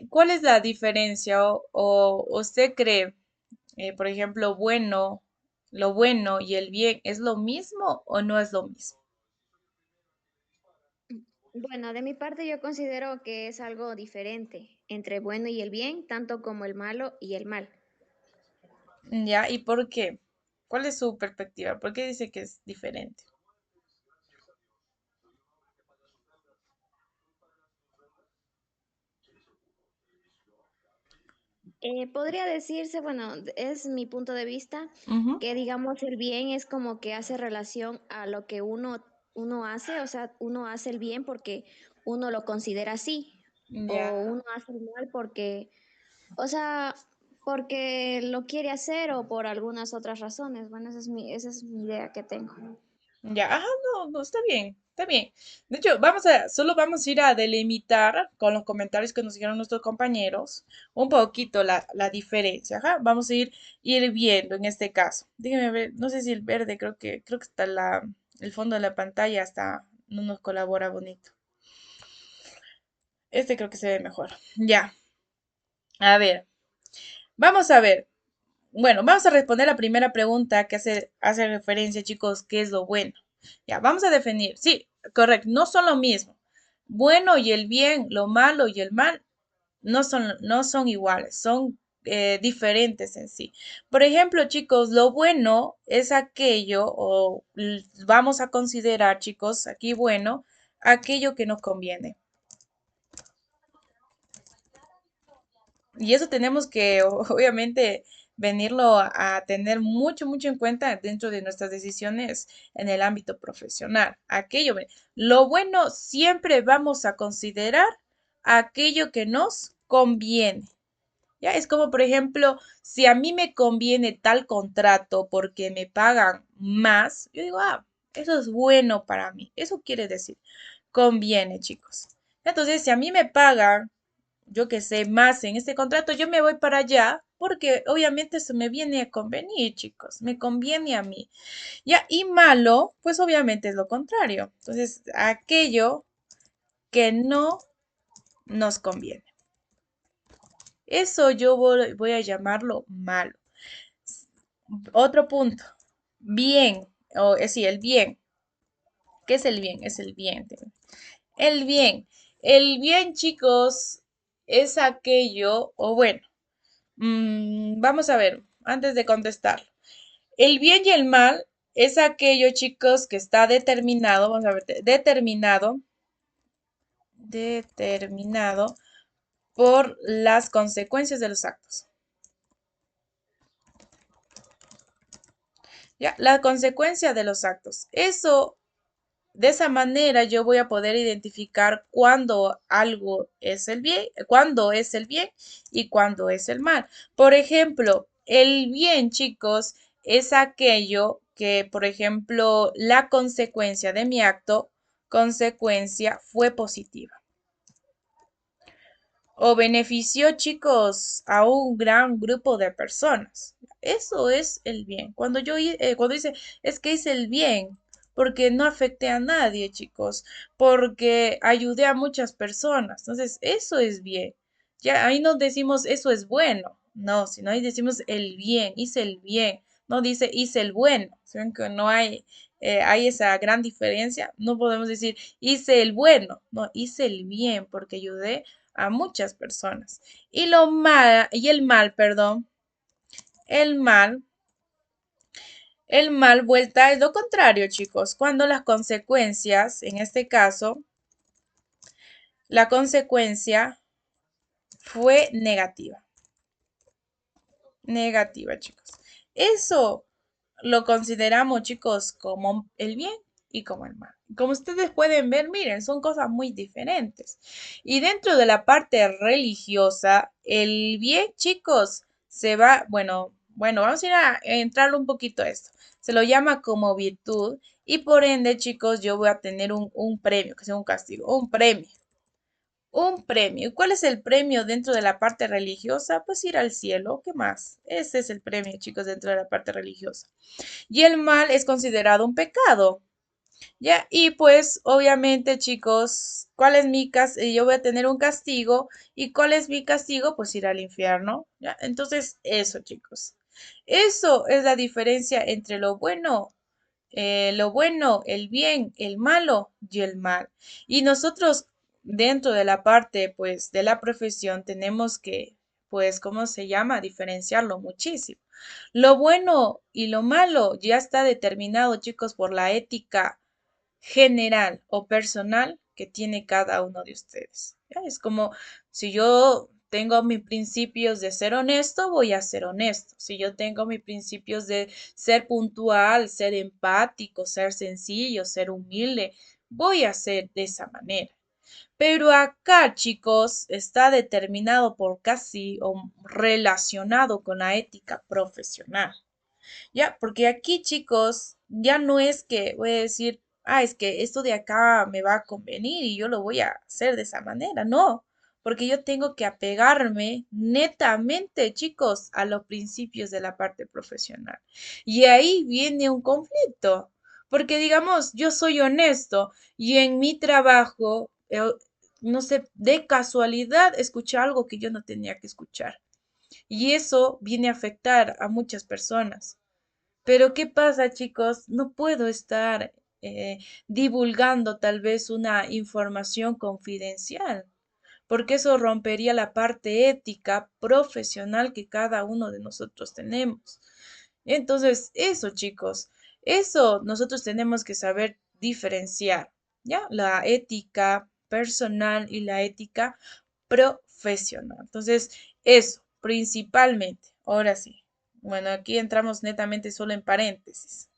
cuál es la diferencia o usted cree, por ejemplo, lo bueno y el bien es lo mismo o no es lo mismo? Bueno, de mi parte yo considero que es algo diferente entre bueno y el bien, tanto como el malo y el mal. Ya, ¿y por qué? ¿Cuál es su perspectiva? ¿Por qué dice que es diferente? Podría decirse, bueno, es mi punto de vista, Ujú. que digamos el bien es como que hace relación a lo que uno hace, o sea, uno hace el bien porque uno lo considera así, Ya. o uno hace el mal porque, o sea, porque lo quiere hacer o por algunas otras razones. Bueno, esa es mi idea que tengo. Ya, ajá, no, no, está bien, está bien. De hecho, solo vamos a ir a delimitar con los comentarios que nos dieron nuestros compañeros un poquito la diferencia, ajá. Vamos a ir viendo en este caso. Déjenme ver, no sé si el verde, creo que está el fondo de la pantalla hasta no nos colabora bonito. Este creo que se ve mejor. Ya, a ver, vamos a ver. Bueno, vamos a responder la primera pregunta que hace referencia, chicos, ¿qué es lo bueno? Ya, vamos a definir. Sí, correcto, no son lo mismo. Bueno y el bien, lo malo y el mal no son iguales, son diferentes en sí. Por ejemplo, chicos, lo bueno es aquello, vamos a considerar, chicos, aquí bueno, aquello que nos conviene. Y eso tenemos que, obviamente, venirlo a tener mucho, mucho en cuenta dentro de nuestras decisiones en el ámbito profesional. Lo bueno siempre vamos a considerar aquello que nos conviene. Ya es como, por ejemplo, si a mí me conviene tal contrato porque me pagan más, yo digo, eso es bueno para mí. Eso quiere decir, conviene, chicos. Entonces, si a mí me pagan yo que sé, más en este contrato, yo me voy para allá porque obviamente eso me viene a convenir, chicos, me conviene a mí. Ya, y malo, pues obviamente es lo contrario. Entonces, aquello que no nos conviene. Eso yo voy a llamarlo malo. Otro punto, bien, sí, el bien. ¿Qué es el bien? Es el bien. El bien. El bien, chicos, es aquello, o bueno, vamos a ver, antes de contestar. El bien y el mal es aquello, chicos, que está determinado, vamos a ver, determinado por las consecuencias de los actos. ¿Ya? La consecuencia de los actos. Eso, de esa manera yo voy a poder identificar cuándo algo es el bien, cuándo es el bien y cuándo es el mal. Por ejemplo, el bien, chicos, es aquello que, por ejemplo, la consecuencia de mi acto, consecuencia fue positiva. O benefició, chicos, a un gran grupo de personas. Eso es el bien. Cuando dice, es que hice el bien, porque no afecté a nadie, chicos, porque ayudé a muchas personas. Entonces, eso es bien. Ya ahí no decimos eso es bueno, no, sino ahí decimos el bien, hice el bien, no dice hice el bueno. ¿Saben que no hay, hay esa gran diferencia? No podemos decir hice el bueno, no, hice el bien porque ayudé a muchas personas. Y el mal, perdón, el mal, el mal vuelta es lo contrario, chicos, cuando las consecuencias, en este caso, la consecuencia fue negativa. Negativa, chicos. Eso lo consideramos, chicos, como el bien y como el mal. Como ustedes pueden ver, miren, son cosas muy diferentes. Y dentro de la parte religiosa, el bien, chicos, se va, bueno, vamos a ir a entrar un poquito a esto. Se lo llama como virtud y por ende, chicos, yo voy a tener un premio, que sea un castigo, un premio. Un premio. ¿Y cuál es el premio dentro de la parte religiosa? Pues ir al cielo. ¿Qué más? Ese es el premio, chicos, dentro de la parte religiosa. Y el mal es considerado un pecado. ¿Ya? Y pues, obviamente, chicos, ¿cuál es mi castigo? Yo voy a tener un castigo. ¿Y cuál es mi castigo? Pues ir al infierno. ¿Ya? Entonces, eso, chicos. Eso es la diferencia entre lo bueno, el bien, el malo y el mal. Y nosotros dentro de la parte, pues, de la profesión tenemos que, pues, ¿cómo se llama? Diferenciarlo muchísimo. Lo bueno y lo malo ya está determinado, chicos, por la ética general o personal que tiene cada uno de ustedes. ¿Ya? Es como si yo tengo mis principios de ser honesto, voy a ser honesto. Si yo tengo mis principios de ser puntual, ser empático, ser sencillo, ser humilde, voy a ser de esa manera. Pero acá, chicos, está determinado por casi o relacionado con la ética profesional. Ya, porque aquí, chicos, ya no es que voy a decir, es que esto de acá me va a convenir y yo lo voy a hacer de esa manera. No, porque yo tengo que apegarme netamente, chicos, a los principios de la parte profesional. Y ahí viene un conflicto, porque digamos, yo soy honesto y en mi trabajo, no sé, de casualidad escuché algo que yo no tenía que escuchar. Y eso viene a afectar a muchas personas. Pero ¿qué pasa, chicos? No puedo estar eh, divulgando tal vez una información confidencial, porque eso rompería la parte ética profesional que cada uno de nosotros tenemos. Entonces, eso, chicos, eso nosotros tenemos que saber diferenciar, ¿ya? La ética personal y la ética profesional. Entonces, eso, principalmente. Ahora sí. Bueno, aquí entramos netamente solo en paréntesis.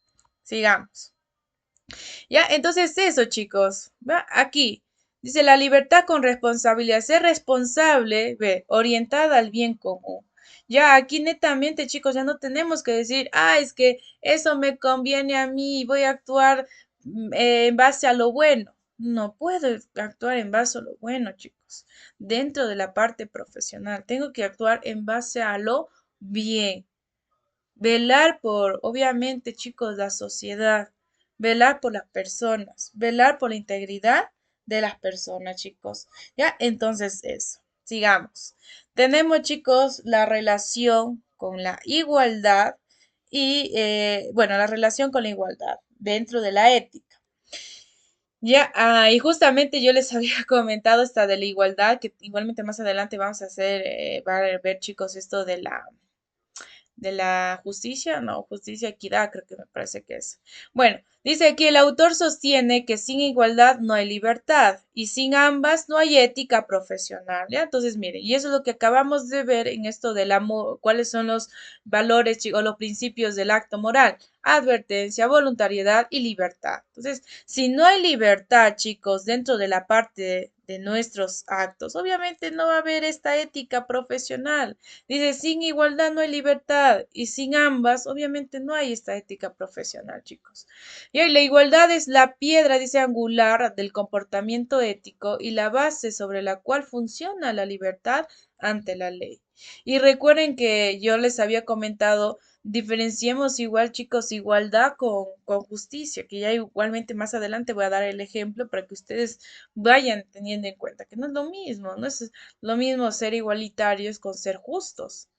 Sigamos. Ya, entonces eso, chicos. ¿Va? Aquí dice la libertad con responsabilidad. Ser responsable, ve, orientada al bien común. Ya, aquí netamente, chicos, ya no tenemos que decir, es que eso me conviene a mí y voy a actuar en base a lo bueno. No puedo actuar en base a lo bueno, chicos. Dentro de la parte profesional, tengo que actuar en base a lo bien. Velar por, obviamente, chicos, la sociedad, velar por las personas, velar por la integridad de las personas, chicos. Ya, entonces eso. Sigamos. Tenemos, chicos, la relación con la igualdad y, bueno, la relación con la igualdad dentro de la ética. Ya, y justamente yo les había comentado esta de la igualdad, que igualmente más adelante vamos a hacer, va a ver, chicos, esto de la justicia, no, justicia, equidad, creo que me parece que es. Bueno, dice aquí el autor sostiene que sin igualdad no hay libertad y sin ambas no hay ética profesional, ¿ya? Entonces, miren, y eso es lo que acabamos de ver en esto del amor, cuáles son los valores, chicos, los principios del acto moral, advertencia, voluntariedad y libertad. Entonces, si no hay libertad, chicos, dentro de la parte de nuestros actos, obviamente no va a haber esta ética profesional. Dice, sin igualdad no hay libertad y sin ambas, obviamente no hay esta ética profesional, chicos. Y ahí la igualdad es la piedra, dice, angular del comportamiento ético y la base sobre la cual funciona la libertad ante la ley. Y recuerden que yo les había comentado, diferenciemos igual, chicos, igualdad con justicia, que ya igualmente más adelante voy a dar el ejemplo para que ustedes vayan teniendo en cuenta que no es lo mismo, no es lo mismo ser igualitarios con ser justos.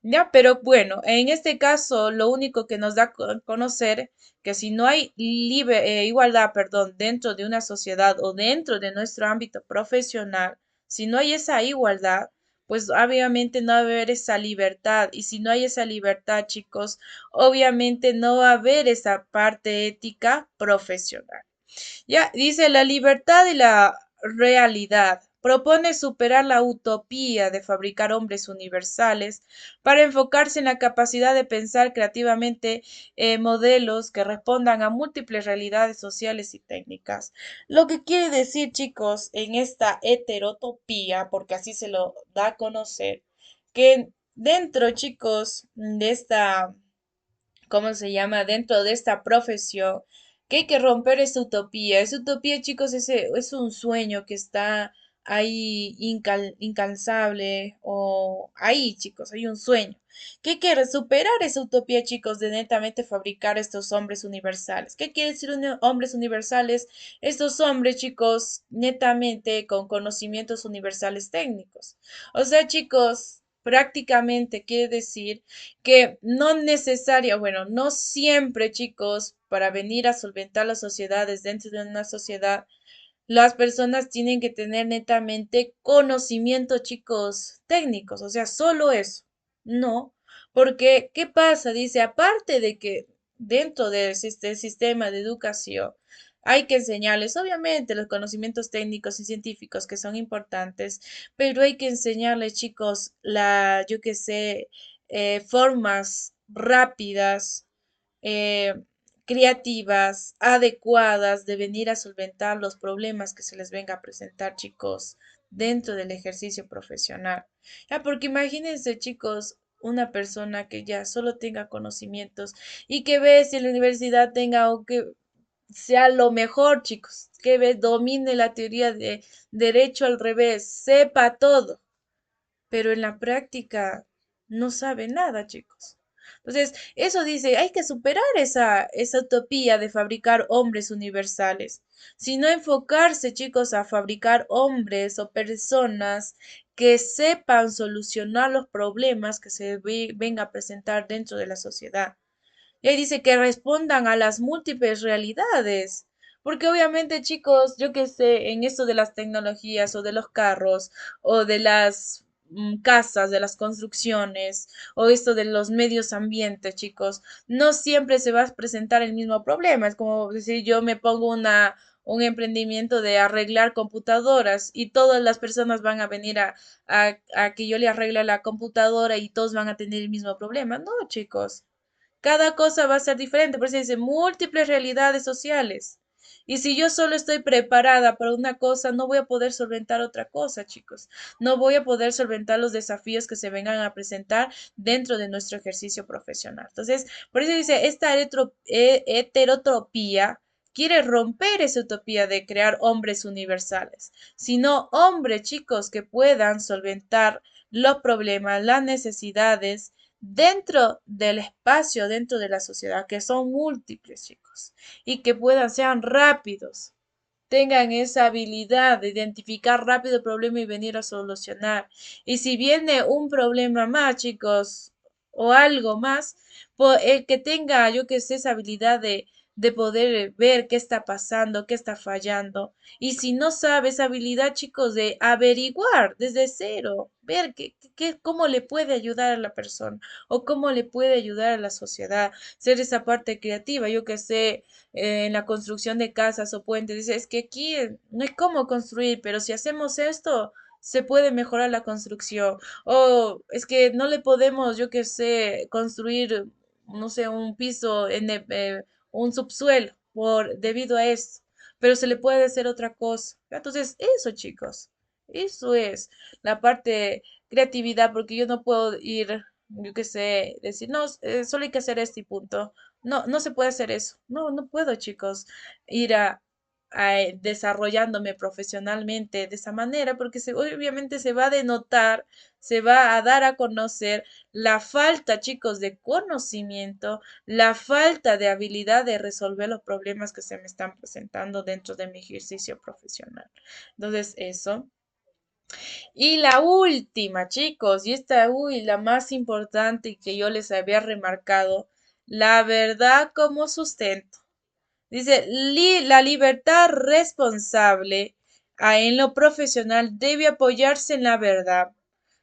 Ya, pero bueno, en este caso lo único que nos da a conocer que si no hay igualdad, perdón, dentro de una sociedad o dentro de nuestro ámbito profesional, si no hay esa igualdad, pues obviamente no va a haber esa libertad. Y si no hay esa libertad, chicos, obviamente no va a haber esa parte ética profesional. Ya, dice la libertad y la realidad. Propone superar la utopía de fabricar hombres universales para enfocarse en la capacidad de pensar creativamente modelos que respondan a múltiples realidades sociales y técnicas. Lo que quiere decir, chicos, en esta heterotopía, porque así se lo da a conocer, que dentro, chicos, de esta ¿cómo se llama? Dentro de esta profesión, que hay que romper esa utopía. Esa utopía, chicos, es un sueño que está ahí incansable o ahí, chicos, hay un sueño. Que hay que superar esa utopía, chicos, de netamente fabricar estos hombres universales. ¿Qué quiere decir hombres universales? Estos hombres, chicos, netamente con conocimientos universales técnicos. O sea, chicos, prácticamente quiere decir que no necesaria, bueno, no siempre, chicos, para venir a solventar las sociedades dentro de una sociedad, las personas tienen que tener netamente conocimiento, chicos, técnicos, o sea, solo eso. No, porque ¿qué pasa? Dice, aparte de que dentro de este sistema de educación hay que enseñarles, obviamente, los conocimientos técnicos y científicos que son importantes, pero hay que enseñarles, chicos, yo qué sé, formas rápidas, eh, creativas, adecuadas de venir a solventar los problemas que se les venga a presentar, chicos, dentro del ejercicio profesional. Ya, porque imagínense, chicos, una persona que ya solo tenga conocimientos y que ve si en la universidad tenga o que sea lo mejor, chicos, que ve, domine la teoría de derecho al revés, sepa todo, pero en la práctica no sabe nada, chicos. Entonces, eso dice, hay que superar esa utopía de fabricar hombres universales, sino enfocarse, chicos, a fabricar hombres o personas que sepan solucionar los problemas que se venga a presentar dentro de la sociedad. Y ahí dice que respondan a las múltiples realidades. Porque obviamente, chicos, yo que sé, en esto de las tecnologías o de los carros o de las casas, de las construcciones o esto de los medios ambientes, chicos, no siempre se va a presentar el mismo problema. Es como decir, yo me pongo un emprendimiento de arreglar computadoras y todas las personas van a venir a que yo le arregle la computadora y todos van a tener el mismo problema. No, chicos. Cada cosa va a ser diferente, por eso dice múltiples realidades sociales. Y si yo solo estoy preparada para una cosa, no voy a poder solventar otra cosa, chicos. No voy a poder solventar los desafíos que se vengan a presentar dentro de nuestro ejercicio profesional. Entonces, por eso dice, esta heterotopía quiere romper esa utopía de crear hombres universales, sino hombres, chicos, que puedan solventar los problemas, las necesidades dentro del espacio, dentro de la sociedad, que son múltiples, chicos, y que puedan, sean rápidos, tengan esa habilidad de identificar rápido el problema y venir a solucionar. Y si viene un problema más, chicos, o algo más, el que tenga, yo que sé, esa habilidad de poder ver qué está pasando, qué está fallando. Y si no sabes habilidad, chicos, de averiguar desde cero, ver cómo le puede ayudar a la persona o cómo le puede ayudar a la sociedad, ser esa parte creativa. Yo que sé, en la construcción de casas o puentes, dice, es que aquí no hay cómo construir, pero si hacemos esto, se puede mejorar la construcción. O es que no le podemos, yo que sé, construir, no sé, un piso un subsuelo debido a esto, pero se le puede hacer otra cosa. Entonces, eso, chicos, eso es la parte creatividad, porque yo no puedo ir, yo qué sé, decir, no, solo hay que hacer este y punto. No, no se puede hacer eso. No, no puedo, chicos, ir desarrollándome profesionalmente de esa manera, porque obviamente se va a denotar, se va a dar a conocer la falta, chicos, de conocimiento, la falta de habilidad de resolver los problemas que se me están presentando dentro de mi ejercicio profesional. Entonces, eso. Y la última, chicos, y esta, uy, la más importante y que yo les había remarcado, la verdad como sustento. Dice, la libertad responsable en lo profesional debe apoyarse en la verdad,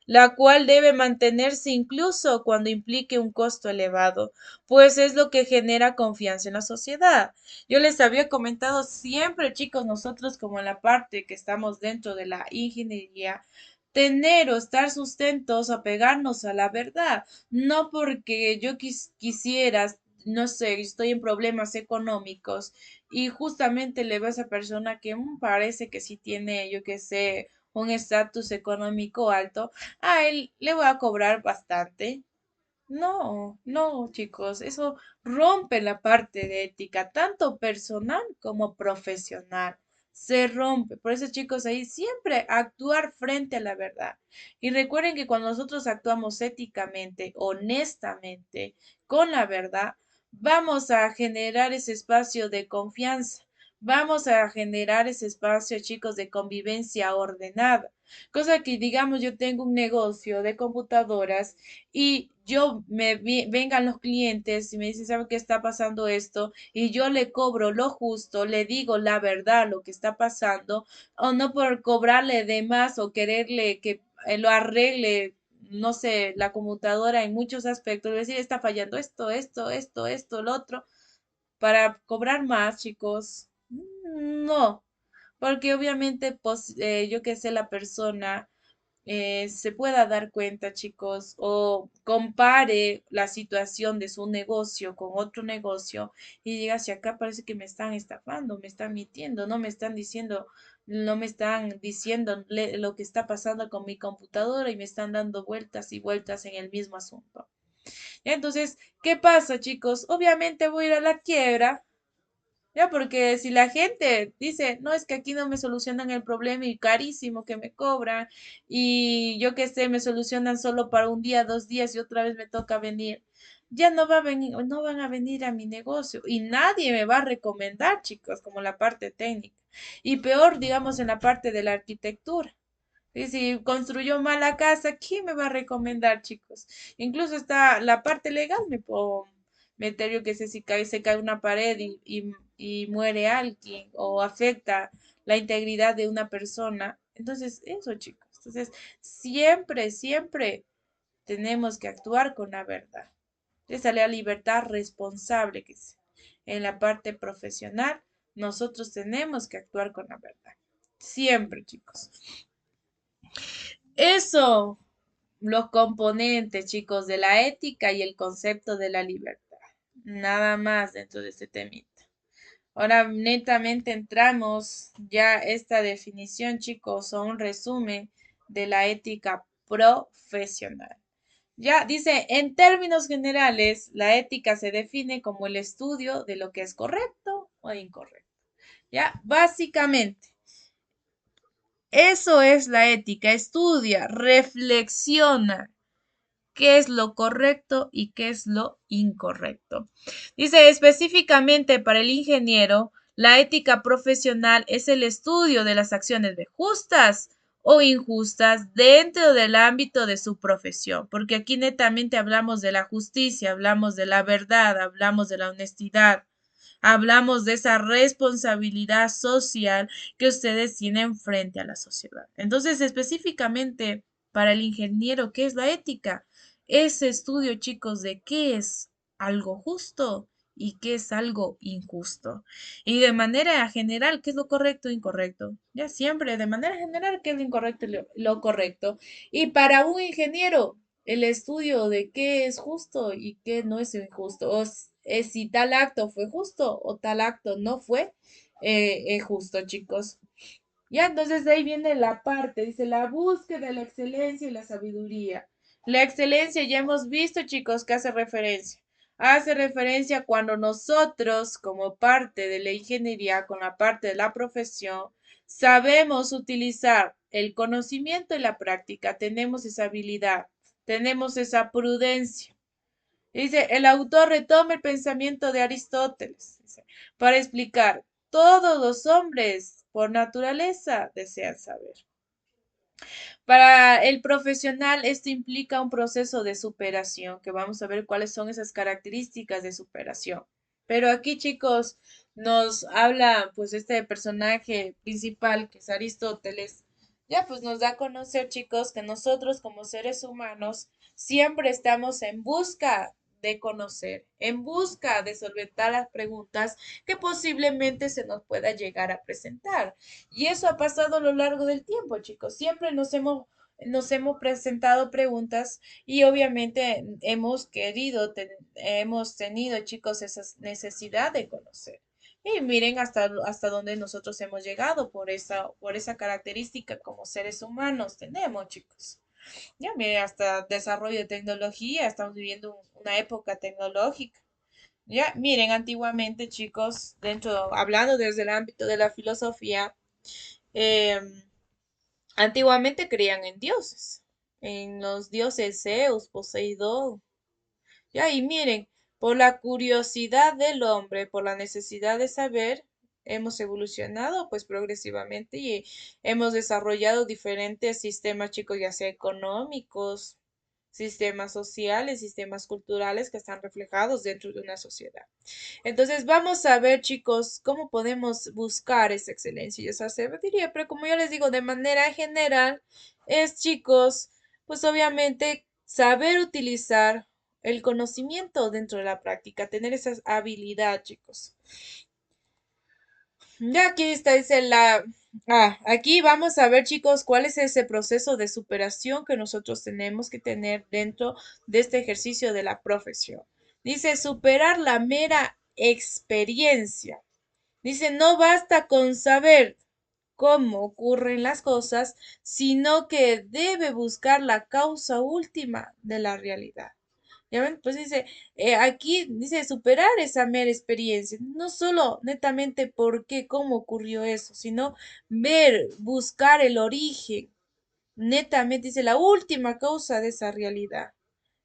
la cual debe mantenerse incluso cuando implique un costo elevado, pues es lo que genera confianza en la sociedad. Yo les había comentado siempre, chicos, nosotros como en la parte que estamos dentro de la ingeniería, tener o estar sustentos, apegarnos a la verdad, no porque yo quisiera, no sé, estoy en problemas económicos y justamente le veo a esa persona que parece que sí tiene, yo qué sé, un estatus económico alto, a él le voy a cobrar bastante. No, no, chicos, eso rompe la parte de ética, tanto personal como profesional. Se rompe. Por eso, chicos, ahí siempre actuar frente a la verdad. Y recuerden que cuando nosotros actuamos éticamente, honestamente, con la verdad, vamos a generar ese espacio de confianza. Vamos a generar ese espacio, chicos, de convivencia ordenada. Cosa que, digamos, yo tengo un negocio de computadoras y vengan los clientes y me dicen, ¿sabe qué está pasando esto? Y yo le cobro lo justo, le digo la verdad, lo que está pasando, o no por cobrarle de más o quererle que lo arregle, no sé, la computadora en muchos aspectos, decir, está fallando esto, lo otro, para cobrar más, chicos. No, porque obviamente, pues, yo que sé, la persona se pueda dar cuenta, chicos, o compare la situación de su negocio con otro negocio y diga, si acá parece que me están estafando, me están mintiendo, no me están diciendo lo que está pasando con mi computadora y me están dando vueltas y vueltas en el mismo asunto. Entonces, ¿qué pasa, chicos? Obviamente voy a ir a la quiebra. Ya, porque si la gente dice, no, es que aquí no me solucionan el problema y carísimo que me cobran, y yo qué sé, me solucionan solo para un día, 2 días y otra vez me toca venir, ya no va a venir, no van a venir a mi negocio y nadie me va a recomendar, chicos, como la parte técnica. Y peor, digamos, en la parte de la arquitectura. Y si construyó mal la casa, ¿quién me va a recomendar, chicos? Incluso está la parte legal, me puedo meter, yo que sé, si se cae una pared y muere alguien o afecta la integridad de una persona. Entonces, eso, chicos. Entonces, siempre tenemos que actuar con la verdad. Esa es la libertad responsable que es. En la parte profesional, nosotros tenemos que actuar con la verdad. Siempre, chicos. Eso, los componentes, chicos, de la ética y el concepto de la libertad. Nada más dentro de este temita. Ahora, netamente entramos ya esta definición, chicos, o un resumen de la ética profesional. Ya dice, en términos generales, la ética se define como el estudio de lo que es correcto o incorrecto. Ya, básicamente. Eso es la ética. Estudia, reflexiona qué es lo correcto y qué es lo incorrecto. Dice específicamente para el ingeniero, la ética profesional es el estudio de las acciones de justas o injustas dentro del ámbito de su profesión, porque aquí netamente hablamos de la justicia, hablamos de la verdad, hablamos de la honestidad, Hablamos de esa responsabilidad social que ustedes tienen frente a la sociedad. Entonces, específicamente para el ingeniero, ¿qué es la ética? Ese estudio, chicos, de qué es algo justo y qué es algo injusto. Y de manera general, ¿qué es lo correcto e incorrecto? Ya siempre, de manera general, ¿qué es lo incorrecto y lo correcto? Y para un ingeniero, el estudio de qué es justo y qué no es injusto, o es si tal acto fue justo o tal acto no fue justo, chicos. Ya, entonces de ahí viene la parte, dice la búsqueda de la excelencia y la sabiduría. La excelencia ya hemos visto, chicos, que hace referencia. Hace referencia cuando nosotros, como parte de la ingeniería, con la parte de la profesión, sabemos utilizar el conocimiento y la práctica, tenemos esa habilidad, tenemos esa prudencia. Dice, el autor retoma el pensamiento de Aristóteles, dice, para explicar, todos los hombres por naturaleza desean saber. Para el profesional, esto implica un proceso de superación, que vamos a ver cuáles son esas características de superación. Pero aquí, chicos, nos habla pues este personaje principal, que es Aristóteles. Ya pues nos da a conocer, chicos, que nosotros como seres humanos siempre estamos en busca de conocer, en busca de solventar las preguntas que posiblemente se nos pueda llegar a presentar. Y eso ha pasado a lo largo del tiempo, chicos. Siempre nos hemos presentado preguntas y obviamente hemos tenido, chicos, esa necesidad de conocer. Y miren hasta dónde nosotros hemos llegado por esa característica como seres humanos tenemos, chicos. Ya miren, hasta desarrollo de tecnología, estamos viviendo una época tecnológica. Ya miren, antiguamente, chicos, hablando desde el ámbito de la filosofía, em, antiguamente creían en dioses, en los dioses Zeus, Poseidón. Ya, y miren, por la curiosidad del hombre, por la necesidad de saber, hemos evolucionado pues progresivamente y hemos desarrollado diferentes sistemas, chicos, ya sea económicos, sistemas sociales, sistemas culturales que están reflejados dentro de una sociedad. Entonces vamos a ver, chicos, cómo podemos buscar esa excelencia y esa sabiduría, pero como yo les digo, de manera general, es, chicos, pues obviamente saber utilizar el conocimiento dentro de la práctica, tener esa habilidad, chicos. Ya aquí está, dice aquí vamos a ver, chicos, cuál es ese proceso de superación que nosotros tenemos que tener dentro de este ejercicio de la profesión. Dice, superar la mera experiencia. Dice, no basta con saber cómo ocurren las cosas, sino que debe buscar la causa última de la realidad. ¿Ya ven? Pues dice, aquí dice superar esa mera experiencia, no solo netamente por qué, cómo ocurrió eso, sino ver, buscar el origen, netamente dice la última causa de esa realidad.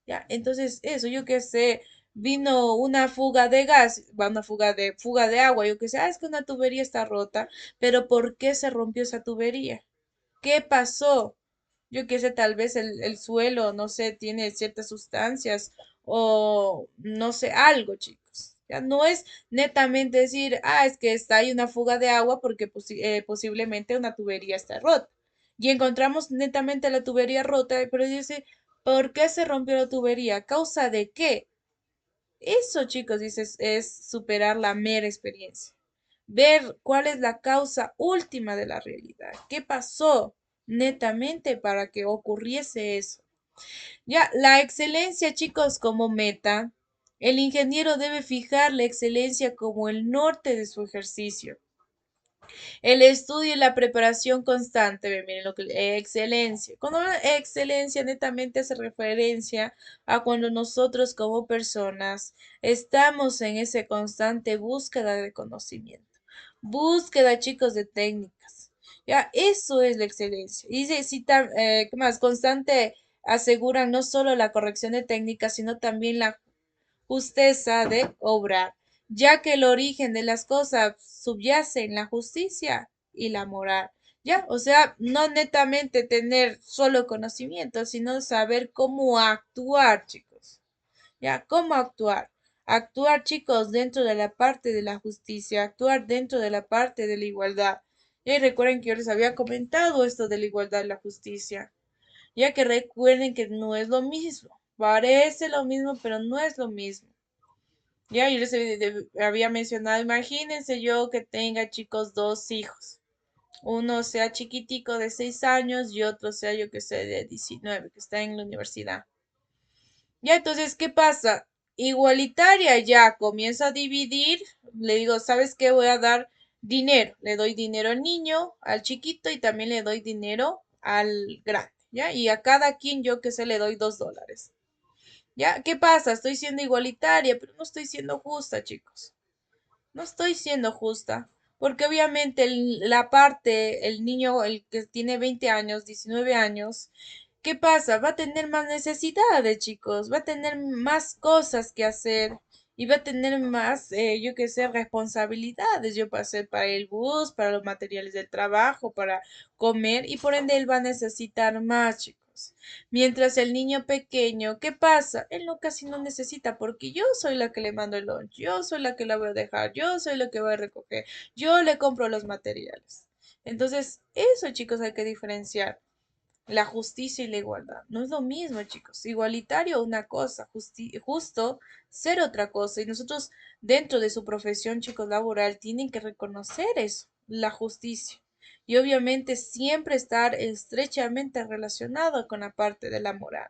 ¿Ya? Entonces, eso, yo qué sé, vino una fuga de gas, va una fuga de agua, yo qué sé, es que una tubería está rota, pero ¿por qué se rompió esa tubería? ¿Qué pasó? Yo qué sé, tal vez el suelo, no sé, tiene ciertas sustancias o no sé, algo, chicos. Ya no es netamente decir, es que está ahí una fuga de agua porque posiblemente una tubería está rota. Y encontramos netamente la tubería rota, pero dice, ¿por qué se rompió la tubería? ¿A causa de qué? Eso, chicos, dices, es superar la mera experiencia. Ver cuál es la causa última de la realidad. ¿Qué pasó netamente para que ocurriese eso? Ya, la excelencia, chicos, como meta. El ingeniero debe fijar la excelencia como el norte de su ejercicio. El estudio y la preparación constante, miren lo que excelencia. Cuando excelencia netamente hace referencia a cuando nosotros como personas estamos en esa constante búsqueda de conocimiento. Búsqueda, chicos, de técnicas. Ya, eso es la excelencia. Y se cita, ¿qué más? Constante asegura no solo la corrección de técnicas, sino también la justeza de obrar, ya que el origen de las cosas subyace en la justicia y la moral. Ya, o sea, no netamente tener solo conocimiento, sino saber cómo actuar, chicos. Ya, cómo actuar. actuar, chicos, dentro de la parte de la justicia, actuar dentro de la parte de la igualdad. Y recuerden que yo les había comentado esto de la igualdad y la justicia, ya que recuerden que no es lo mismo. Parece lo mismo, pero no es lo mismo. Ya, yo les había mencionado, imagínense yo que tenga, chicos, dos hijos. Uno sea chiquitico de 6 años y otro sea, yo que sé, de 19, que está en la universidad. Ya, entonces, ¿qué pasa? Igualitaria ya comienza a dividir, le digo, ¿sabes qué? Voy a dar dinero. Le doy dinero al niño, al chiquito y también le doy dinero al grande, ¿ya? Y a cada quien yo que sé le doy $2. ¿Ya? ¿Qué pasa? Estoy siendo igualitaria, pero no estoy siendo justa, chicos. No estoy siendo justa, porque obviamente la parte, el niño, el que tiene 20 años, 19 años, ¿qué pasa? Va a tener más necesidades, chicos, va a tener más cosas que hacer y va a tener más, yo qué sé, responsabilidades. Yo pasé para el bus, para los materiales del trabajo, para comer y por ende él va a necesitar más, chicos. Mientras el niño pequeño, ¿qué pasa? Él no casi no necesita porque yo soy la que le mando el lunch, yo soy la que la voy a dejar, yo soy la que voy a recoger, yo le compro los materiales. Entonces, eso, chicos, hay que diferenciar. La justicia y la igualdad. No es lo mismo, chicos. Igualitario una cosa, justo ser otra cosa. Y nosotros dentro de su profesión, chicos, laboral, tienen que reconocer eso, la justicia. Y obviamente siempre estar estrechamente relacionado con la parte de la moral.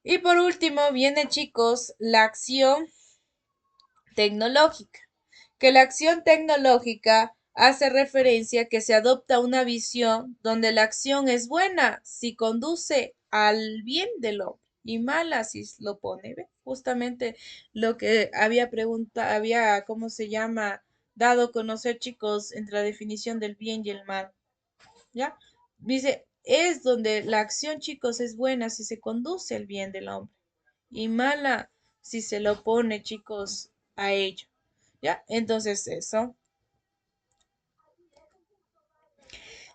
Y por último viene, chicos, la acción tecnológica, que la acción tecnológica hace referencia a que se adopta una visión donde la acción es buena si conduce al bien del hombre y mala si lo pone, ¿ve? Justamente lo que había preguntado, había, ¿cómo se llama? Dado a conocer, chicos, entre la definición del bien y el mal, ¿ya? Dice, es donde la acción, chicos, es buena si se conduce al bien del hombre y mala si se lo pone, chicos, a ello. ¿Ya? Entonces eso.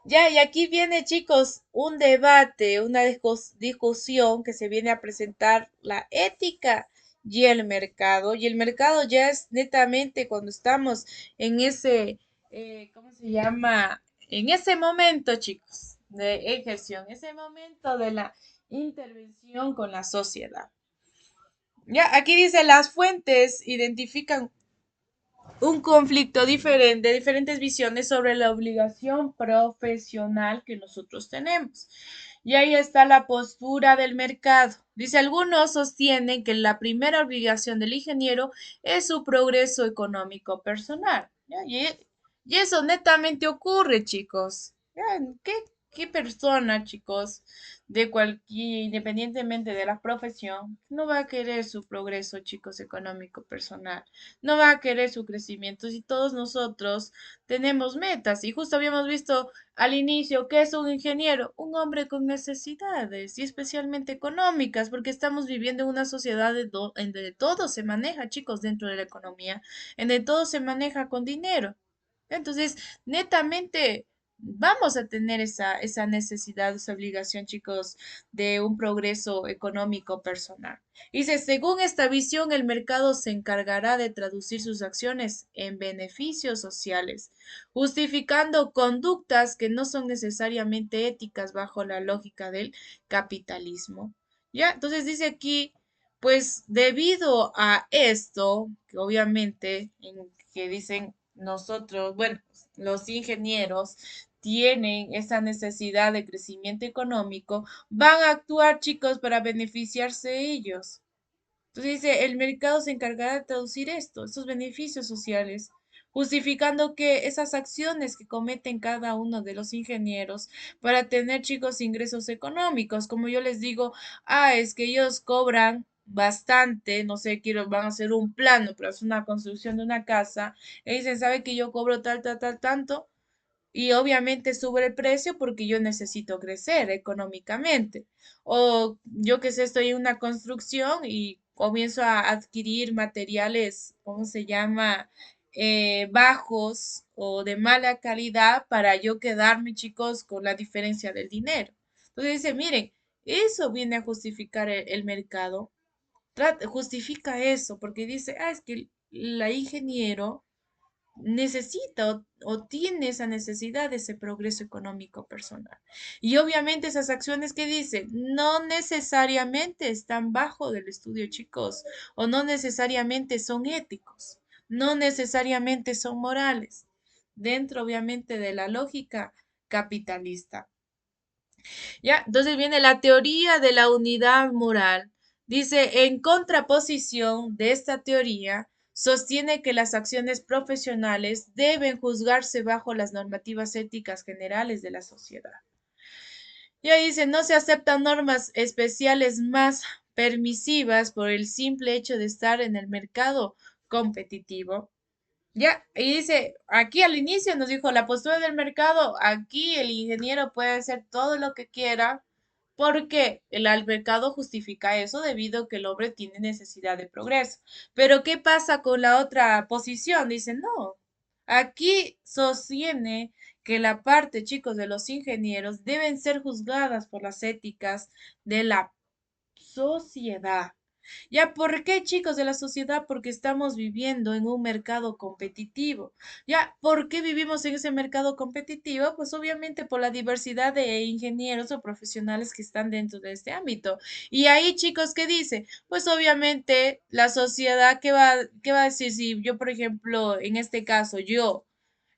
Ya, y aquí viene, chicos, un debate, una discusión que se viene a presentar la ética y el mercado. Y el mercado ya es netamente cuando estamos en ese, ¿cómo se llama? En ese momento, chicos, de ejerción, ese momento de la intervención con la sociedad. Ya, aquí dice, las fuentes identifican un conflicto diferente, diferentes visiones sobre la obligación profesional que nosotros tenemos. Y ahí está la postura del mercado. Dice, algunos sostienen que la primera obligación del ingeniero es su progreso económico personal. ¿Ya? Y eso netamente ocurre, chicos. ¿Ya? ¿Qué persona, chicos, de cualquier, independientemente de la profesión, no va a querer su progreso, chicos, económico personal? No va a querer su crecimiento si todos nosotros tenemos metas. Y justo habíamos visto al inicio que es un ingeniero, un hombre con necesidades y especialmente económicas, porque estamos viviendo en una sociedad en donde todo se maneja, chicos, dentro de la economía, en donde todo se maneja con dinero. Entonces, netamente vamos a tener esa necesidad, esa obligación, chicos, de un progreso económico personal. Dice, según esta visión, el mercado se encargará de traducir sus acciones en beneficios sociales, justificando conductas que no son necesariamente éticas bajo la lógica del capitalismo. Ya, entonces dice aquí, pues debido a esto, que obviamente, que dicen nosotros, bueno, los ingenieros tienen esa necesidad de crecimiento económico, van a actuar, chicos, para beneficiarse ellos. Entonces dice, el mercado se encargará de traducir esto, estos beneficios sociales, justificando que esas acciones que cometen cada uno de los ingenieros para tener, chicos, ingresos económicos, como yo les digo, es que ellos cobran bastante, no sé, van a hacer un plano para hacer una construcción de una casa, y dicen, ¿sabe que yo cobro tal, tal, tal, tanto? Y obviamente sube el precio porque yo necesito crecer económicamente. O yo que sé, estoy en una construcción y comienzo a adquirir materiales, ¿cómo se llama? Bajos o de mala calidad para yo quedarme, chicos, con la diferencia del dinero. Entonces dice, miren, eso viene a justificar el mercado. justifica eso, porque dice, es que la ingeniero necesita o tiene esa necesidad de ese progreso económico personal. Y obviamente esas acciones que dice no necesariamente están bajo del estudio, chicos, o no necesariamente son éticos, no necesariamente son morales, dentro obviamente de la lógica capitalista. ¿Ya? Entonces viene la teoría de la unidad moral. Dice, en contraposición de esta teoría, sostiene que las acciones profesionales deben juzgarse bajo las normativas éticas generales de la sociedad. Y ahí dice, no se aceptan normas especiales más permisivas por el simple hecho de estar en el mercado competitivo. Ya, y dice, aquí al inicio nos dijo la postura del mercado, aquí el ingeniero puede hacer todo lo que quiera, porque el mercado justifica eso debido a que el hombre tiene necesidad de progreso. Pero ¿qué pasa con la otra posición? Dice, no, aquí sostiene que la parte, chicos, de los ingenieros deben ser juzgadas por las éticas de la sociedad. ¿Ya por qué, chicos, de la sociedad? Porque estamos viviendo en un mercado competitivo. ¿Ya por qué vivimos en ese mercado competitivo? Pues obviamente por la diversidad de ingenieros o profesionales que están dentro de este ámbito. Y ahí, chicos, ¿qué dice? Pues obviamente la sociedad, qué va a decir si yo, por ejemplo, en este caso, yo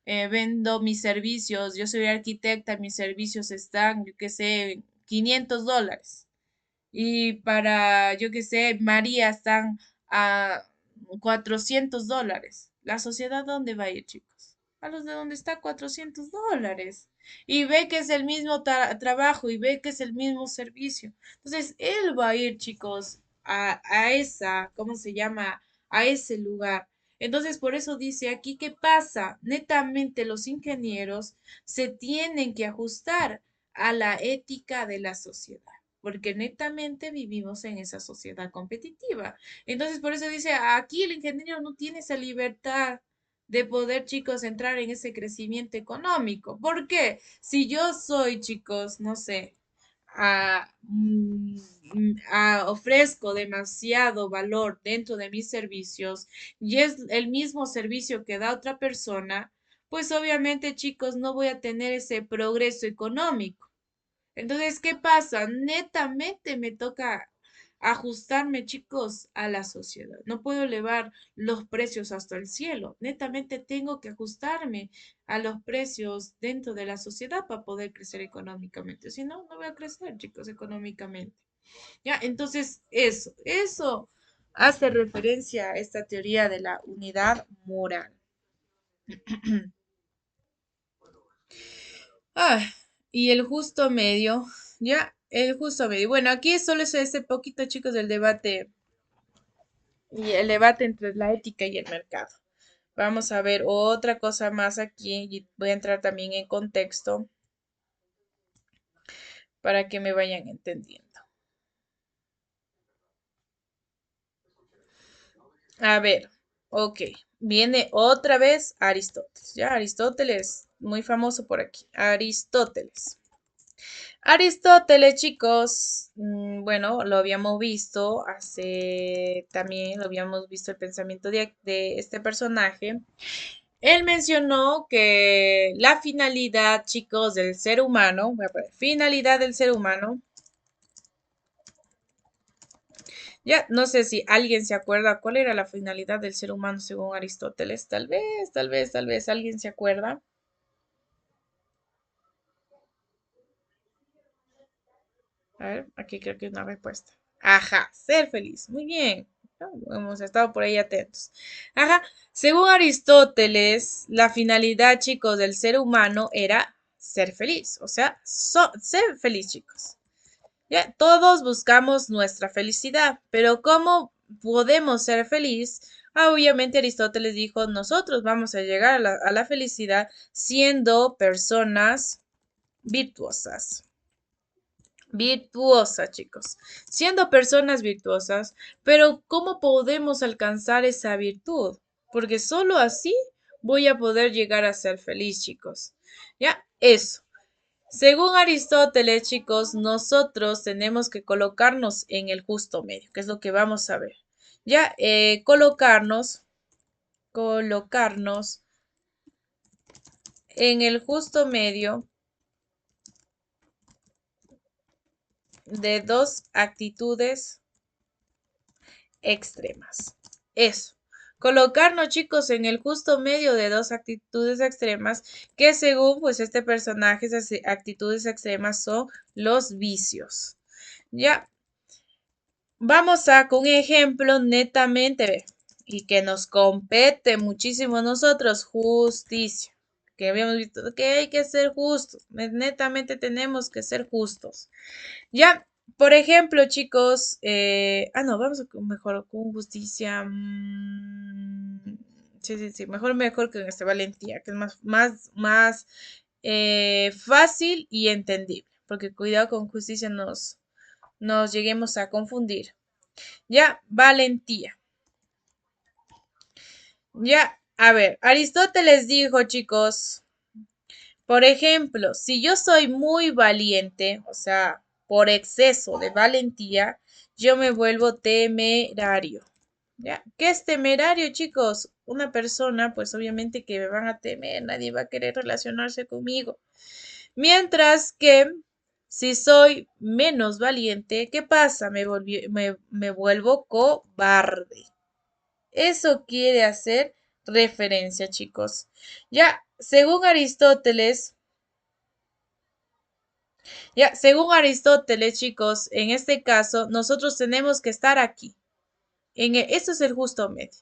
vendo mis servicios, yo soy arquitecta, mis servicios están, yo qué sé, $500. Y para, yo qué sé, María están a $400. ¿La sociedad dónde va a ir, chicos? A los de donde está $400. Y ve que es el mismo trabajo y ve que es el mismo servicio. Entonces, él va a ir, chicos, a esa, ¿cómo se llama? A ese lugar. Entonces, por eso dice aquí, ¿qué pasa? Netamente los ingenieros se tienen que ajustar a la ética de la sociedad porque netamente vivimos en esa sociedad competitiva. Entonces, por eso dice, aquí el ingeniero no tiene esa libertad de poder, chicos, entrar en ese crecimiento económico. ¿Por qué? Si yo soy, chicos, no sé, ofrezco demasiado valor dentro de mis servicios y es el mismo servicio que da otra persona, pues obviamente, chicos, no voy a tener ese progreso económico. Entonces, ¿qué pasa? Netamente me toca ajustarme, chicos, a la sociedad. No puedo elevar los precios hasta el cielo. Netamente tengo que ajustarme a los precios dentro de la sociedad para poder crecer económicamente. Si no, no voy a crecer, chicos, económicamente. Ya, entonces, eso hace referencia a esta teoría de la unidad moral. Ah, y el justo medio, ya, el justo medio. Bueno, aquí solo es ese poquito, chicos, del debate y el debate entre la ética y el mercado. Vamos a ver otra cosa más aquí y voy a entrar también en contexto para que me vayan entendiendo. A ver, ok, viene otra vez Aristóteles, ya, Aristóteles, muy famoso por aquí, Aristóteles. Aristóteles, chicos, bueno, lo habíamos visto también lo habíamos visto el pensamiento de este personaje. Él mencionó que la finalidad, chicos, del ser humano, voy a poner finalidad del ser humano, ya no sé si alguien se acuerda cuál era la finalidad del ser humano según Aristóteles, tal vez alguien se acuerda. A ver, aquí creo que hay una respuesta. Ajá, ser feliz. Muy bien. Hemos estado por ahí atentos. Ajá, según Aristóteles, la finalidad, chicos, del ser humano era ser feliz. O sea, ser feliz, chicos. Ya, todos buscamos nuestra felicidad, pero ¿cómo podemos ser feliz? Obviamente Aristóteles dijo, nosotros vamos a llegar a la felicidad siendo personas virtuosas. Virtuosas, chicos. Siendo personas virtuosas, pero ¿cómo podemos alcanzar esa virtud? Porque solo así voy a poder llegar a ser feliz, chicos. Ya, eso. Según Aristóteles, chicos, nosotros tenemos que colocarnos en el justo medio, que es lo que vamos a ver. Ya, colocarnos en el justo medio de dos actitudes extremas. Eso. Colocarnos, chicos, en el justo medio de dos actitudes extremas que según pues este personaje, esas actitudes extremas son los vicios. Ya, vamos a con un ejemplo netamente y que nos compete muchísimo a nosotros, justicia. Que habíamos visto que hay que ser justos, netamente tenemos que ser justos. Ya, por ejemplo, chicos, no, vamos a mejor con justicia. Sí, sí, sí, mejor que este valentía, que es más fácil y entendible, porque cuidado con justicia nos lleguemos a confundir. Ya, valentía. Ya, a ver, Aristóteles dijo, chicos, por ejemplo, si yo soy muy valiente, o sea, por exceso de valentía, yo me vuelvo temerario. ¿Ya? ¿Qué es temerario, chicos? Una persona, pues obviamente que me van a temer, nadie va a querer relacionarse conmigo. Mientras que si soy menos valiente, ¿qué pasa? Me vuelvo cobarde. Eso quiere hacer referencia, chicos. Ya, según Aristóteles, chicos, en este caso, nosotros tenemos que estar aquí. Esto es el justo medio.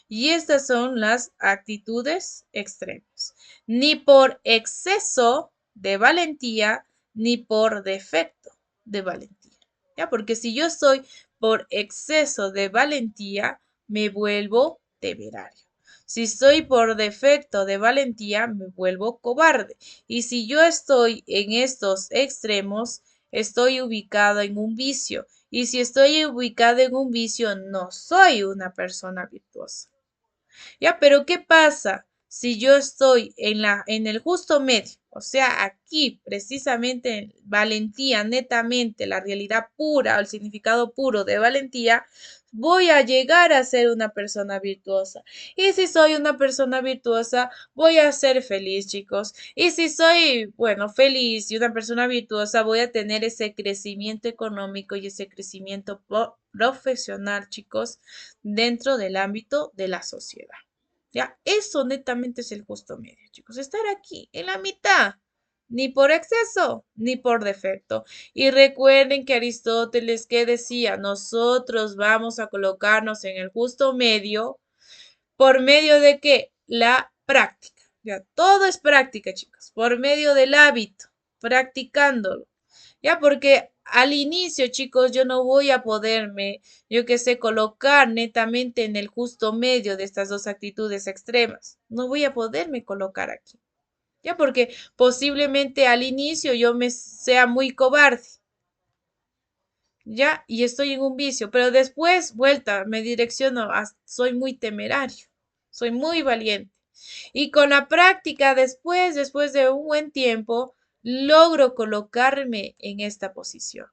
Y estas son las actitudes extremas. Ni por exceso de valentía, ni por defecto de valentía. ¿Ya? Porque si yo estoy por exceso de valentía, me vuelvo temerario. Si estoy por defecto de valentía, me vuelvo cobarde. Y si yo estoy en estos extremos, estoy ubicado en un vicio. Y si estoy ubicado en un vicio, no soy una persona virtuosa. Ya, pero ¿qué pasa si yo estoy en el justo medio? O sea, aquí precisamente valentía, netamente, la realidad pura o el significado puro de valentía, voy a llegar a ser una persona virtuosa. Y si soy una persona virtuosa, voy a ser feliz, chicos. Y si soy, bueno, feliz y una persona virtuosa, voy a tener ese crecimiento económico y ese crecimiento profesional, chicos, dentro del ámbito de la sociedad. Ya, eso netamente es el justo medio, chicos. Estar aquí, en la mitad, ni por exceso, ni por defecto. Y recuerden que Aristóteles, que decía, nosotros vamos a colocarnos en el justo medio, ¿por medio de qué? La práctica. Ya, todo es práctica, chicos, por medio del hábito, practicándolo. Ya, porque al inicio, chicos, yo no voy a poderme, yo qué sé, colocar netamente en el justo medio de estas dos actitudes extremas. No voy a poderme colocar aquí. Ya, porque posiblemente al inicio yo me sea muy cobarde. Ya, y estoy en un vicio, pero después, vuelta, me direcciono a, soy muy temerario, soy muy valiente. Y con la práctica, después de un buen tiempo, logro colocarme en esta posición.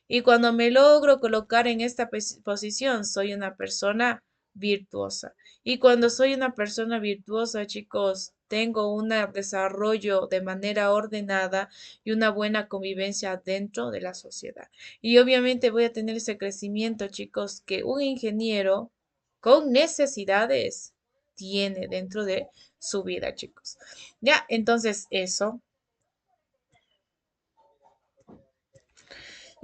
Y cuando me logro colocar en esta posición, soy una persona virtuosa. Y cuando soy una persona virtuosa, chicos, tengo un desarrollo de manera ordenada y una buena convivencia dentro de la sociedad. Y obviamente voy a tener ese crecimiento, chicos, que un ingeniero con necesidades tiene dentro de su vida, chicos. Ya, entonces eso.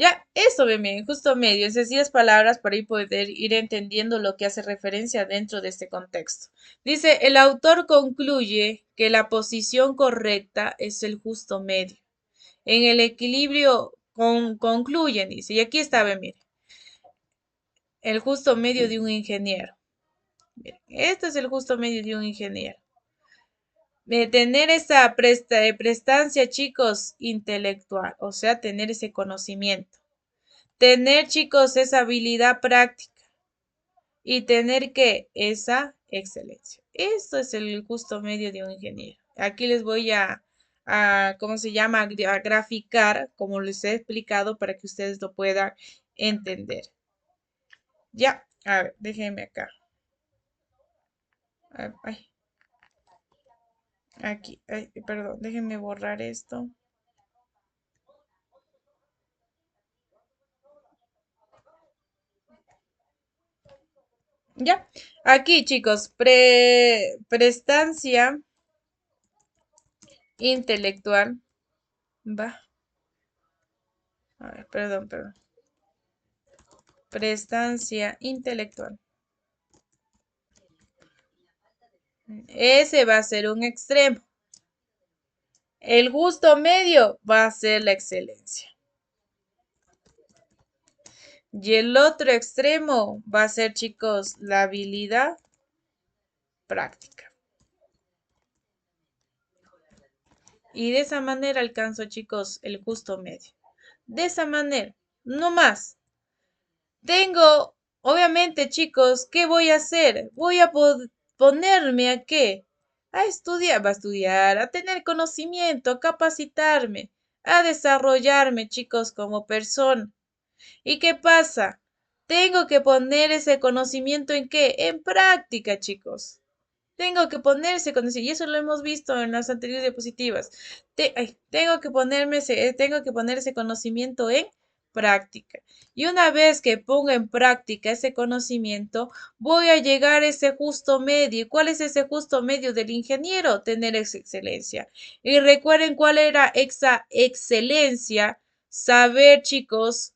Ya, eso, bien, justo medio, en sencillas palabras para poder ir entendiendo lo que hace referencia dentro de este contexto. Dice, el autor concluye que la posición correcta es el justo medio. En el equilibrio concluyen, dice, y aquí está, mire, el justo medio de un ingeniero. Miren, este es el justo medio de un ingeniero. Tener esa prestancia, chicos, intelectual, o sea, tener ese conocimiento. Tener, chicos, esa habilidad práctica y tener que esa excelencia. Esto es el justo medio de un ingeniero. Aquí les voy a ¿cómo se llama? A graficar, como les he explicado, para que ustedes lo puedan entender. Ya, a ver, déjenme acá. Ay, aquí, ay, perdón, déjenme borrar esto. Ya, aquí chicos, prestancia intelectual, va, a ver, perdón, prestancia intelectual. Ese va a ser un extremo. El justo medio va a ser la excelencia. Y el otro extremo va a ser, chicos, la habilidad práctica. Y de esa manera alcanzo, chicos, el justo medio. De esa manera, no más. Tengo, obviamente, chicos, ¿qué voy a hacer? Voy a ponerme a qué? A estudiar, va a estudiar, a tener conocimiento, a capacitarme, a desarrollarme, chicos, como persona. ¿Y qué pasa? Tengo que poner ese conocimiento en qué? En práctica, chicos. Tengo que ponerse conocimiento, y eso lo hemos visto en las anteriores diapositivas. Tengo que poner ese conocimiento en práctica. Y una vez que ponga en práctica ese conocimiento, voy a llegar a ese justo medio. ¿Y cuál es ese justo medio del ingeniero? Tener esa excelencia. Y recuerden cuál era esa excelencia. Saber, chicos,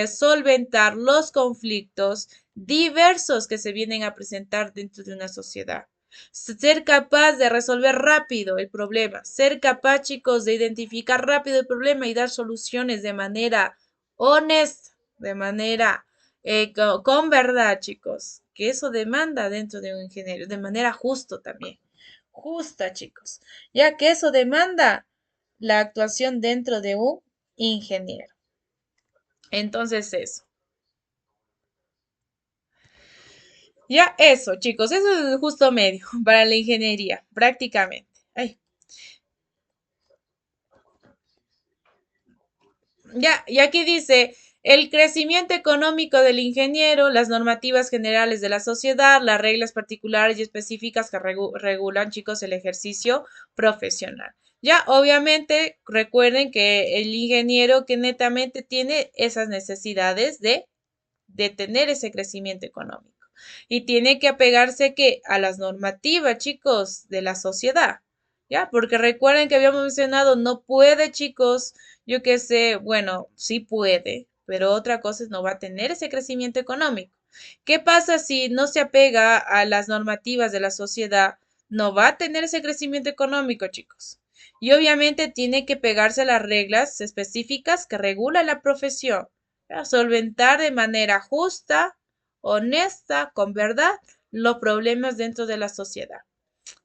solventar los conflictos diversos que se vienen a presentar dentro de una sociedad. Ser capaz de resolver rápido el problema, ser capaz, chicos, de identificar rápido el problema y dar soluciones de manera honesta, de manera con verdad, chicos, que eso demanda dentro de un ingeniero, de manera justo también, justa, chicos, ya que eso demanda la actuación dentro de un ingeniero. Entonces eso. Ya eso, chicos, eso es el justo medio para la ingeniería, prácticamente. Ay, ya, y aquí dice, el crecimiento económico del ingeniero, las normativas generales de la sociedad, las reglas particulares y específicas que regulan, chicos, el ejercicio profesional. Ya, obviamente, recuerden que el ingeniero que netamente tiene esas necesidades de tener ese crecimiento económico. Y tiene que apegarse que a las normativas, chicos, de la sociedad. ¿Ya? Porque recuerden que habíamos mencionado, no puede, chicos, yo qué sé, bueno, sí puede, pero otra cosa es no va a tener ese crecimiento económico. ¿Qué pasa si no se apega a las normativas de la sociedad? No va a tener ese crecimiento económico, chicos. Y obviamente tiene que pegarse a las reglas específicas que regula la profesión. ¿Ya? Solventar de manera justa, honesta, con verdad, los problemas dentro de la sociedad.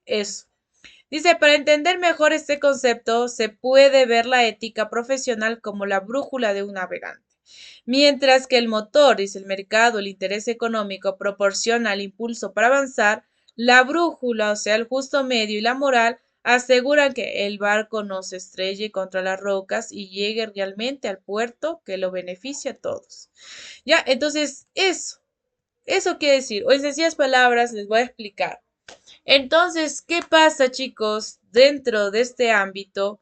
Eso. Dice, para entender mejor este concepto, se puede ver la ética profesional como la brújula de un navegante. Mientras que el motor, dice el mercado, el interés económico proporciona el impulso para avanzar, la brújula, o sea, el justo medio y la moral, aseguran que el barco no se estrelle contra las rocas y llegue realmente al puerto que lo beneficia a todos. Ya, entonces, eso quiere decir, o en sencillas palabras, les voy a explicar. Entonces, ¿qué pasa, chicos, dentro de este ámbito?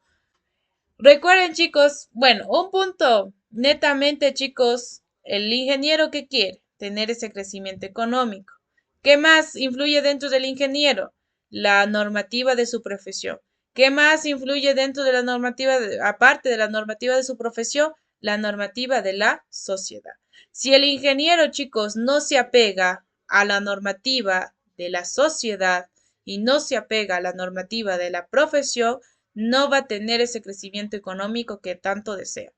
Recuerden, chicos, bueno, un punto netamente, chicos, el ingeniero que quiere tener ese crecimiento económico. ¿Qué más influye dentro del ingeniero? La normativa de su profesión. ¿Qué más influye dentro de la normativa, aparte de la normativa de su profesión? La normativa de la sociedad. Si el ingeniero, chicos, no se apega a la normativa de la sociedad y no se apega a la normativa de la profesión, no va a tener ese crecimiento económico que tanto desea.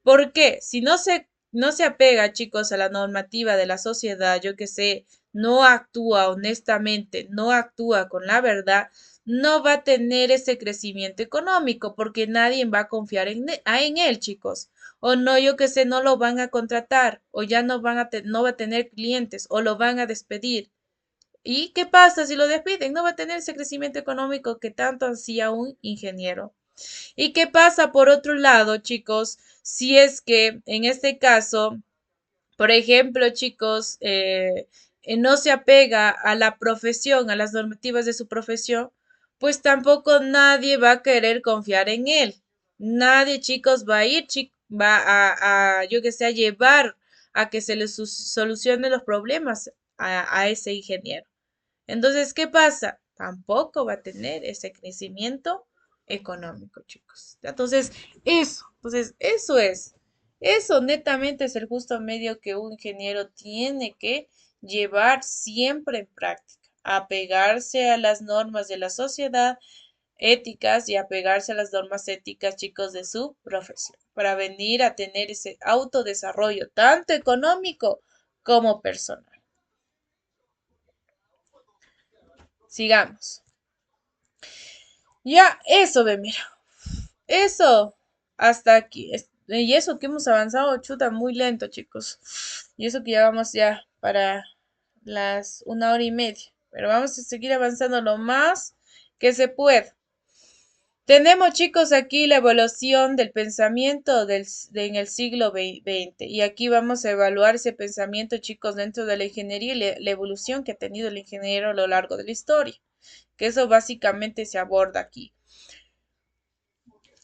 ¿Por qué? Si no se apega, chicos, a la normativa de la sociedad, yo que sé, no actúa honestamente, no actúa con la verdad, no va a tener ese crecimiento económico porque nadie va a confiar en él, chicos. O no, yo que sé, no lo van a contratar o ya no va a tener clientes o lo van a despedir. ¿Y qué pasa si lo despiden? No va a tener ese crecimiento económico que tanto ansía un ingeniero. ¿Y qué pasa por otro lado, chicos? Si es que en este caso, por ejemplo, chicos, no se apega a la profesión, a las normativas de su profesión, pues tampoco nadie va a querer confiar en él. Nadie, chicos, va a ir, va yo que sé, a llevar a que se le solucione los problemas a ese ingeniero. Entonces, ¿qué pasa? Tampoco va a tener ese crecimiento económico, chicos. Entonces, eso es. Eso netamente es el justo medio que un ingeniero tiene que llevar siempre en práctica. Apegarse a las normas de la sociedad éticas y apegarse a las normas éticas, chicos, de su profesión, para venir a tener ese autodesarrollo, tanto económico como personal. Sigamos. Ya, eso, ve, mira. Eso, hasta aquí. Y eso que hemos avanzado, chuta, muy lento, chicos. Y eso que ya vamos ya para las 1 hora y media. Pero vamos a seguir avanzando lo más que se pueda. Tenemos, chicos, aquí la evaluación del pensamiento en el siglo XX. Y aquí vamos a evaluar ese pensamiento, chicos, dentro de la ingeniería y la evolución que ha tenido el ingeniero a lo largo de la historia. Que eso básicamente se aborda aquí.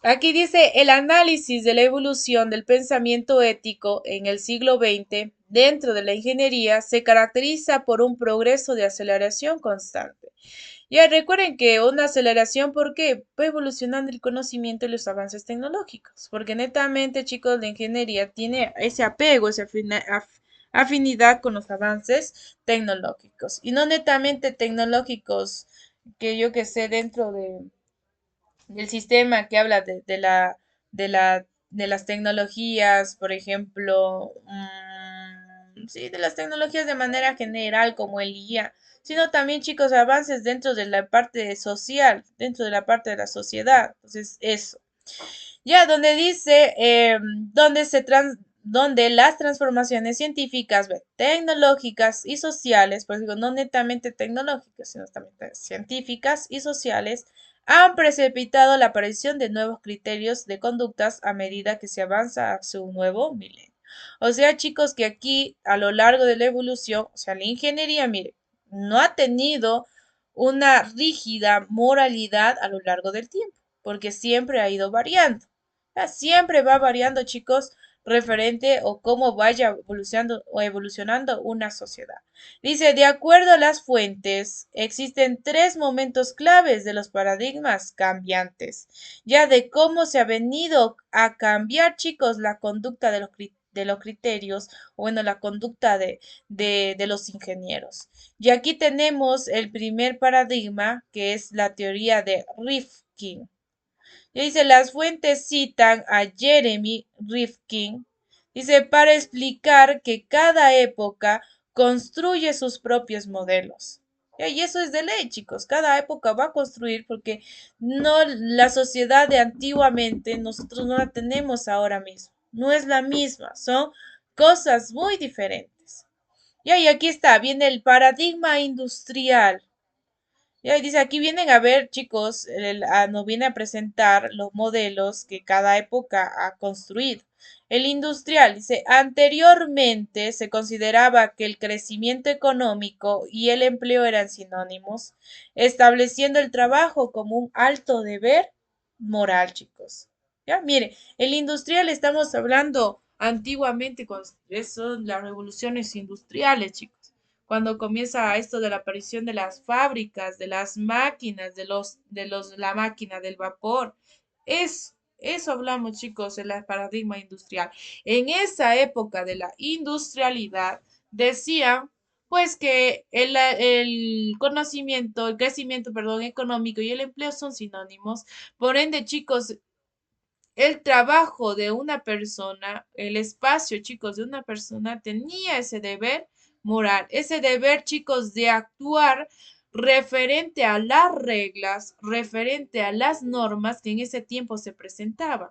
Aquí dice el análisis de la evolución del pensamiento ético en el siglo XX dentro de la ingeniería se caracteriza por un progreso de aceleración constante. Ya recuerden que una aceleración porque va evolucionando el conocimiento y los avances tecnológicos, porque netamente, chicos, la ingeniería tiene ese apego, esa afinidad con los avances tecnológicos y no netamente tecnológicos que yo que sé dentro del sistema que habla de la, de las tecnologías, por ejemplo, sí, de las tecnologías de manera general, como el IA, sino también, chicos, avances dentro de la parte social, dentro de la parte de la sociedad. Entonces, eso. Ya, donde dice, donde las transformaciones científicas, tecnológicas y sociales, pues digo, no netamente tecnológicas, sino también científicas y sociales, han precipitado la aparición de nuevos criterios de conductas a medida que se avanza hacia un nuevo milenio. O sea, chicos, que aquí a lo largo de la evolución, o sea, la ingeniería, mire, no ha tenido una rígida moralidad a lo largo del tiempo, porque siempre ha ido variando. Siempre va variando, chicos, referente o cómo vaya evolucionando una sociedad. Dice, de acuerdo a las fuentes, existen 3 momentos claves de los paradigmas cambiantes, ya de cómo se ha venido a cambiar, chicos, la conducta de los criterios, o bueno, la conducta de los ingenieros. Y aquí tenemos el primer paradigma, que es la teoría de Rifkin. Y dice, las fuentes citan a Jeremy Rifkin, dice, para explicar que cada época construye sus propios modelos. Y eso es de ley, chicos. Cada época va a construir porque no la sociedad de antiguamente nosotros no la tenemos ahora mismo. No es la misma, son cosas muy diferentes. Y aquí está, viene el paradigma industrial. Y ahí dice, aquí vienen a ver, chicos, nos viene a presentar los modelos que cada época ha construido. El industrial dice, anteriormente se consideraba que el crecimiento económico y el empleo eran sinónimos, estableciendo el trabajo como un alto deber moral, chicos. Ya, mire, el industrial estamos hablando antiguamente, con eso, las revoluciones industriales, chicos, cuando comienza esto de la aparición de las fábricas, de las máquinas, la máquina del vapor. Eso hablamos, chicos, en el paradigma industrial. En esa época de la industrialidad, decían, pues que el conocimiento, el crecimiento, perdón, económico y el empleo son sinónimos. Por ende, chicos, el trabajo de una persona, el espacio, chicos, de una persona tenía ese deber moral, ese deber, chicos, de actuar referente a las reglas, referente a las normas que en ese tiempo se presentaban.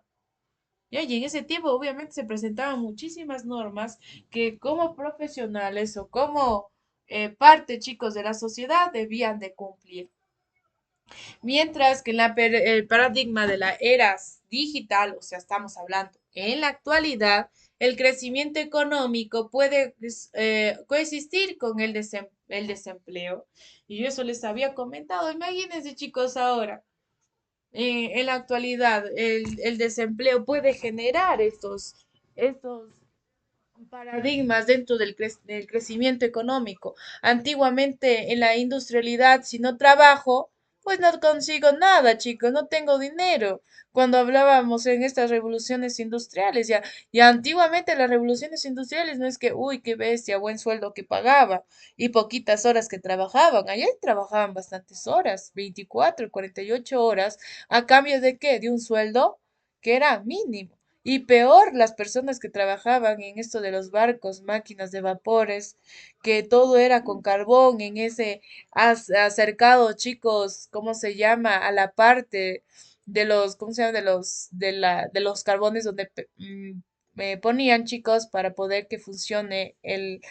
¿Ya? Y en ese tiempo obviamente se presentaban muchísimas normas que como profesionales o como parte, chicos, de la sociedad debían de cumplir. Mientras que en el paradigma de la era digital, o sea, estamos hablando en la actualidad, el crecimiento económico puede coexistir con el desempleo. Y yo eso les había comentado. Imagínense, chicos, ahora, en la actualidad, el desempleo puede generar estos paradigmas dentro del crecimiento económico. Antiguamente en la industrialidad, si no trabajo, pues no consigo nada, chicos, no tengo dinero. Cuando hablábamos en estas revoluciones industriales, ya antiguamente las revoluciones industriales no es que, uy, qué bestia, buen sueldo que pagaba y poquitas horas que trabajaban. Allá trabajaban bastantes horas, 24, 48 horas, ¿a cambio de qué? De un sueldo que era mínimo. Y peor, las personas que trabajaban en esto de los barcos, máquinas de vapores, que todo era con carbón, en ese acercado, chicos, ¿cómo se llama? A la parte de los, ¿cómo se llama? De los carbones donde me ponían, chicos, para poder que funcione el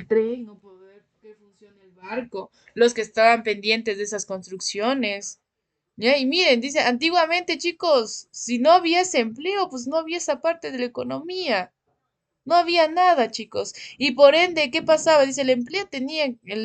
tren o poder que funcione el barco, los que estaban pendientes de esas construcciones. Ya, y miren, dice, antiguamente, chicos, si no hubiese empleo, pues no había esa parte de la economía. No había nada, chicos. Y por ende, ¿qué pasaba? Dice, el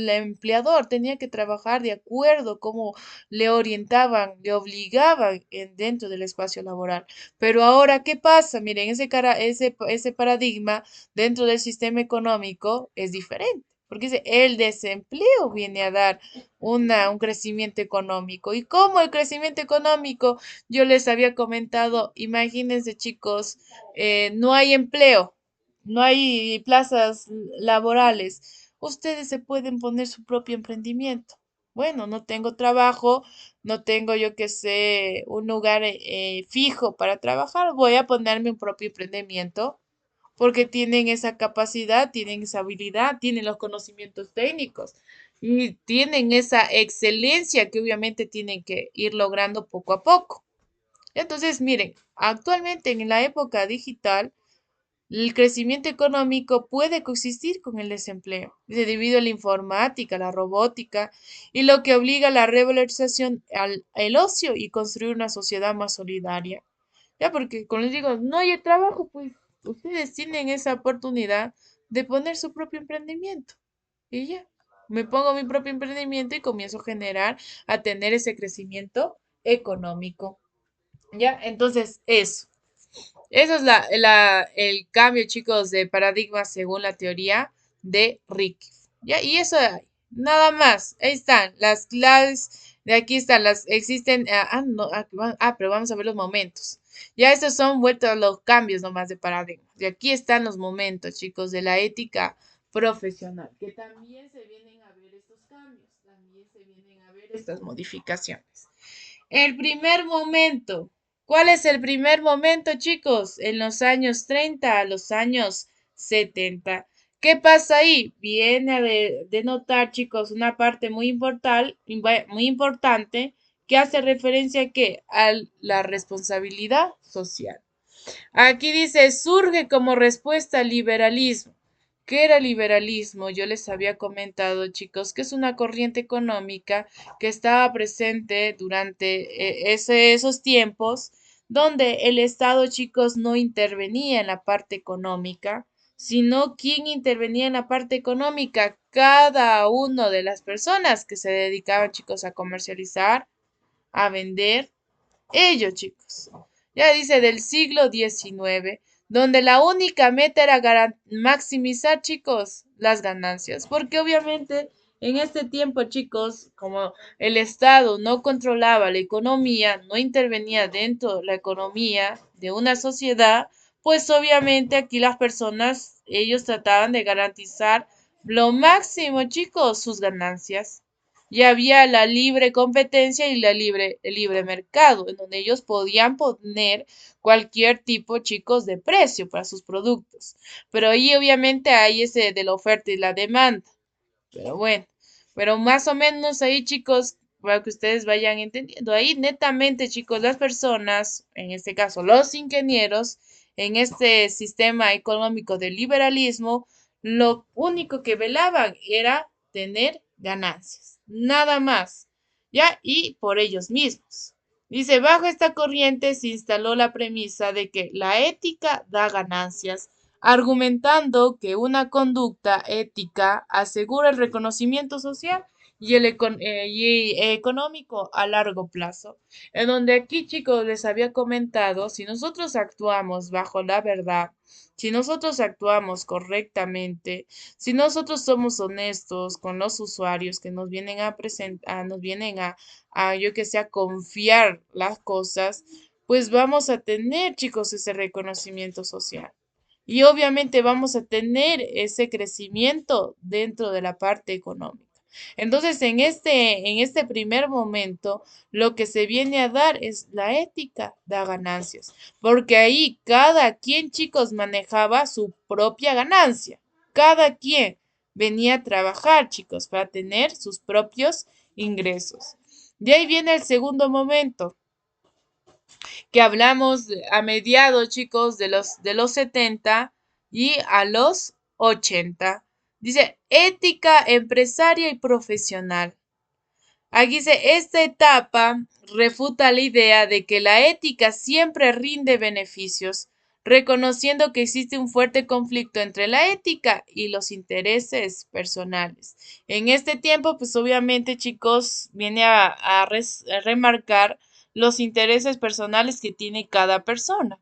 empleador tenía que trabajar de acuerdo cómo le orientaban, le obligaban dentro del espacio laboral. Pero ahora, ¿qué pasa? Miren, ese paradigma dentro del sistema económico es diferente. Porque dice, el desempleo viene a dar un crecimiento económico. ¿Y cómo el crecimiento económico? Yo les había comentado, imagínense, chicos, no hay empleo, no hay plazas laborales. Ustedes se pueden poner su propio emprendimiento. Bueno, no tengo trabajo, no tengo, yo qué sé, un lugar fijo para trabajar, voy a ponerme un propio emprendimiento porque tienen esa capacidad, tienen esa habilidad, tienen los conocimientos técnicos y tienen esa excelencia que obviamente tienen que ir logrando poco a poco. Entonces, miren, actualmente en la época digital, el crecimiento económico puede coexistir con el desempleo, debido a la informática, la robótica y lo que obliga a la revalorización al ocio y construir una sociedad más solidaria. Ya, porque como les digo, no hay trabajo, pues ustedes tienen esa oportunidad de poner su propio emprendimiento. Y ya, me pongo mi propio emprendimiento y comienzo a generar, a tener ese crecimiento económico. Ya, entonces eso. Eso es el cambio, chicos, de paradigma según la teoría de Ricky. ¿Ya? Y eso hay. Nada más. Ahí están. Las claves de aquí están. Las existen. No, pero vamos a ver los momentos. Ya estos son vueltos a los cambios nomás de paradigma. Y aquí están los momentos, chicos, de la ética profesional. Que también se vienen a ver estos cambios. También se vienen a ver estas modificaciones. El primer momento. ¿Cuál es el primer momento, chicos? En los años 30 a los años 70. ¿Qué pasa ahí? Viene a denotar, chicos, una parte muy importante que hace referencia a qué? A la responsabilidad social. Aquí dice, surge como respuesta al liberalismo. ¿Qué era el liberalismo? Yo les había comentado, chicos, que es una corriente económica que estaba presente durante esos tiempos donde el Estado, chicos, no intervenía en la parte económica, sino quien intervenía en la parte económica, cada una de las personas que se dedicaban, chicos, a comercializar, a vender ello, chicos. Ya dice del siglo XIX, donde la única meta era maximizar, chicos, las ganancias. Porque obviamente en este tiempo, chicos, como el Estado no controlaba la economía, no intervenía dentro de la economía de una sociedad, pues obviamente aquí las personas, ellos trataban de garantizar lo máximo, chicos, sus ganancias. Y había la libre competencia y el libre mercado, en donde ellos podían poner cualquier tipo, chicos, de precio para sus productos. Pero ahí obviamente hay ese de la oferta y la demanda. Pero bueno, pero más o menos ahí, chicos, para que ustedes vayan entendiendo. Ahí netamente, chicos, las personas, en este caso los ingenieros, en este sistema económico del liberalismo, lo único que velaban era tener ganancias, nada más. ¿ya? Y por ellos mismos. Dice, bajo esta corriente se instaló la premisa de que la ética da ganancias, argumentando que una conducta ética asegura el reconocimiento social y económico a largo plazo. En donde aquí, chicos, les había comentado, si nosotros actuamos bajo la verdad, si nosotros actuamos correctamente, si nosotros somos honestos con los usuarios que nos vienen a presentar, nos vienen a yo que sé, a confiar las cosas, pues vamos a tener, chicos, ese reconocimiento social. Y obviamente vamos a tener ese crecimiento dentro de la parte económica. Entonces, en este primer momento, lo que se viene a dar es la ética da ganancias, porque ahí cada quien, chicos, manejaba su propia ganancia. Cada quien venía a trabajar, chicos, para tener sus propios ingresos. De ahí viene el segundo momento, que hablamos a mediados, chicos, de los 70 y a los 80. Dice, ética empresaria y profesional. Aquí dice, esta etapa refuta la idea de que la ética siempre rinde beneficios, reconociendo que existe un fuerte conflicto entre la ética y los intereses personales. En este tiempo, pues obviamente, chicos, viene a remarcar los intereses personales que tiene cada persona.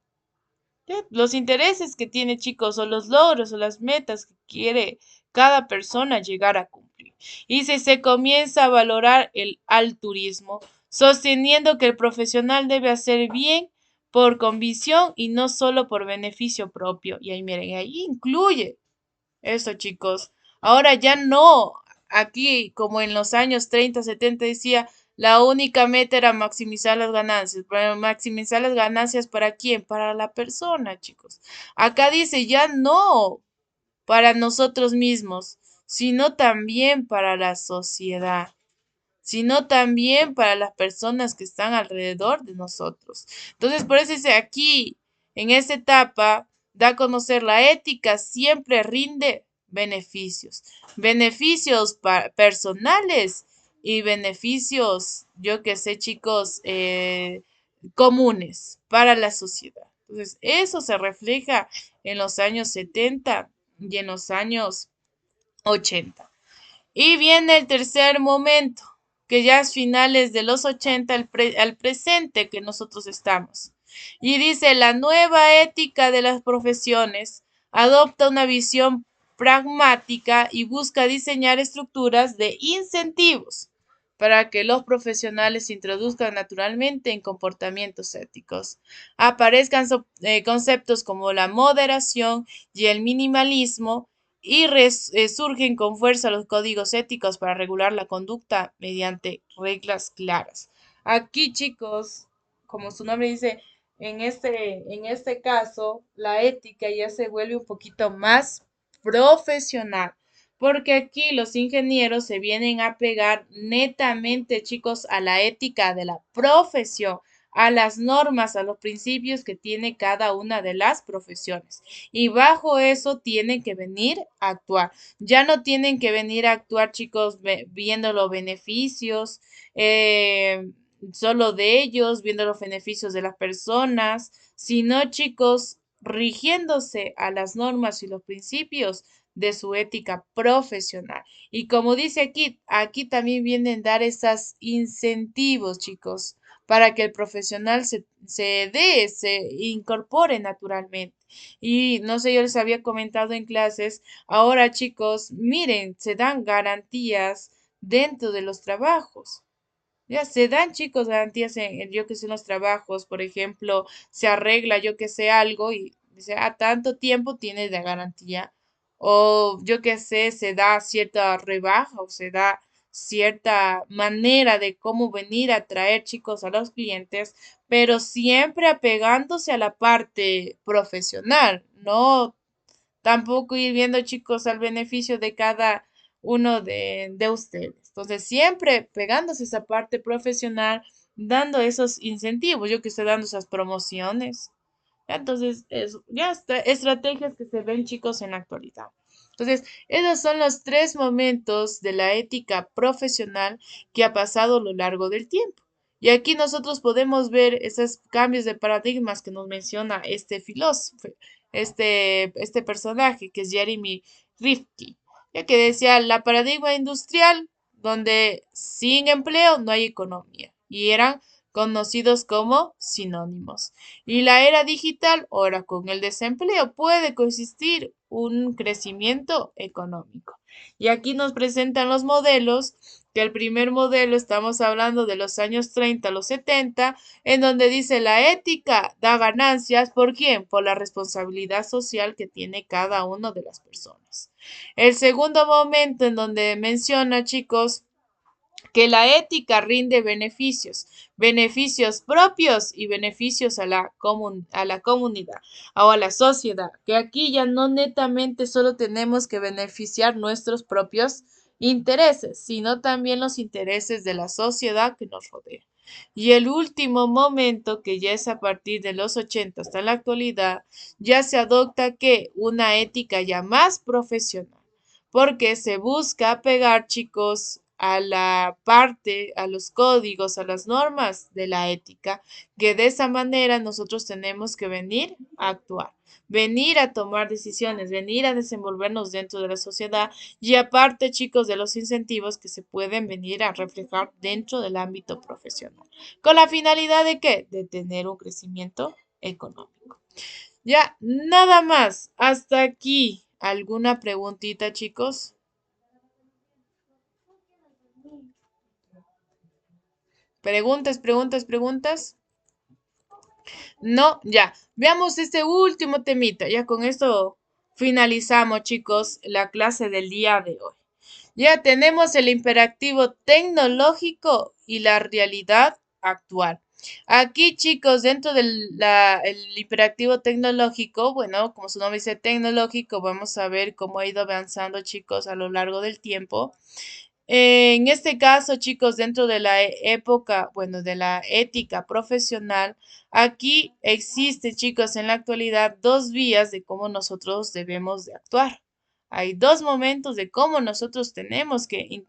¿Sí? Los intereses que tiene, chicos, o los logros o las metas que quiere cada persona llegar a cumplir. Y si se comienza a valorar el altruismo, sosteniendo que el profesional debe hacer bien por convicción y no solo por beneficio propio. Y ahí miren, ahí incluye eso, chicos. Ahora ya no, aquí como en los años 30, 70 decía, la única meta era maximizar las ganancias. Pero maximizar las ganancias ¿para quién? Para la persona, chicos. Acá dice, ya no para nosotros mismos, sino también para la sociedad, sino también para las personas que están alrededor de nosotros. Entonces, por eso dice aquí, en esta etapa, da a conocer la ética, siempre rinde beneficios, beneficios personales y beneficios, yo que sé, chicos, comunes para la sociedad. Entonces, eso se refleja en los años 70 y en los años 80. Y viene el tercer momento, que ya es finales de los 80 al presente que nosotros estamos. Y dice, la nueva ética de las profesiones adopta una visión pragmática y busca diseñar estructuras de incentivos para que los profesionales se introduzcan naturalmente en comportamientos éticos. Aparezcan conceptos como la moderación y el minimalismo y surgen con fuerza los códigos éticos para regular la conducta mediante reglas claras. Aquí, chicos, como su nombre dice, en este caso, la ética ya se vuelve un poquito más profesional, porque aquí los ingenieros se vienen a pegar netamente, chicos, a la ética de la profesión, a las normas, a los principios que tiene cada una de las profesiones. Y bajo eso tienen que venir a actuar. Ya no tienen que venir a actuar, chicos, viendo los beneficios solo de ellos, viendo los beneficios de las personas, sino, chicos, rigiéndose a las normas y los principios de su ética profesional. Y como dice aquí también vienen a dar esos incentivos, chicos, para que el profesional se incorpore naturalmente. Y no sé, yo les había comentado en clases, ahora chicos, miren, se dan garantías dentro de los trabajos. Ya se dan, chicos, garantías yo que sé, en los trabajos, por ejemplo, se arregla, yo que sé, algo y dice, a tanto tiempo tienes la garantía. O yo que sé, se da cierta rebaja o se da cierta manera de cómo venir a traer, chicos, a los clientes, pero siempre apegándose a la parte profesional, no tampoco ir viendo, chicos, al beneficio de cada uno de ustedes. Entonces, siempre pegándose esa parte profesional, dando esos incentivos, yo que estoy dando esas promociones, ¿Ya? Entonces, ya estrategias que se ven, chicos, en la actualidad. Entonces, esos son los tres momentos de la ética profesional que ha pasado a lo largo del tiempo. Y aquí nosotros podemos ver esos cambios de paradigmas que nos menciona este filósofo, este personaje que es Jeremy Rifkin, ya que decía la paradigma industrial donde sin empleo no hay economía y eran conocidos como sinónimos. Y la era digital, ahora con el desempleo, puede coexistir un crecimiento económico. Y aquí nos presentan los modelos, que el primer modelo estamos hablando de los años 30 a los 70, en donde dice la ética da ganancias, ¿por quién? Por la responsabilidad social que tiene cada una de las personas. El segundo momento en donde menciona, chicos, que la ética rinde beneficios, beneficios propios y beneficios a la comunidad o a la sociedad, que aquí ya no netamente solo tenemos que beneficiar nuestros propios intereses, sino también los intereses de la sociedad que nos rodea. Y el último momento, que ya es a partir de los 80 hasta la actualidad, ya se adopta que una ética ya más profesional porque se busca pegar, chicos, a la parte, a los códigos, a las normas de la ética, que de esa manera nosotros tenemos que venir a actuar, venir a tomar decisiones, venir a desenvolvernos dentro de la sociedad y aparte, chicos, de los incentivos que se pueden venir a reflejar dentro del ámbito profesional. ¿Con la finalidad de qué? De tener un crecimiento económico. Ya, nada más. Hasta aquí. ¿Alguna preguntita, chicos? ¿Preguntas, preguntas, preguntas? No, ya. Veamos este último temita. Ya con esto finalizamos, chicos, la clase del día de hoy. Ya tenemos el imperativo tecnológico y la realidad actual. Aquí, chicos, dentro del el imperativo tecnológico, bueno, como su nombre dice tecnológico, vamos a ver cómo ha ido avanzando, chicos, a lo largo del tiempo. En este caso, chicos, dentro de la época, bueno, de la ética profesional, aquí existe, chicos, en la actualidad dos vías de cómo nosotros debemos de actuar. Hay dos momentos de cómo nosotros tenemos que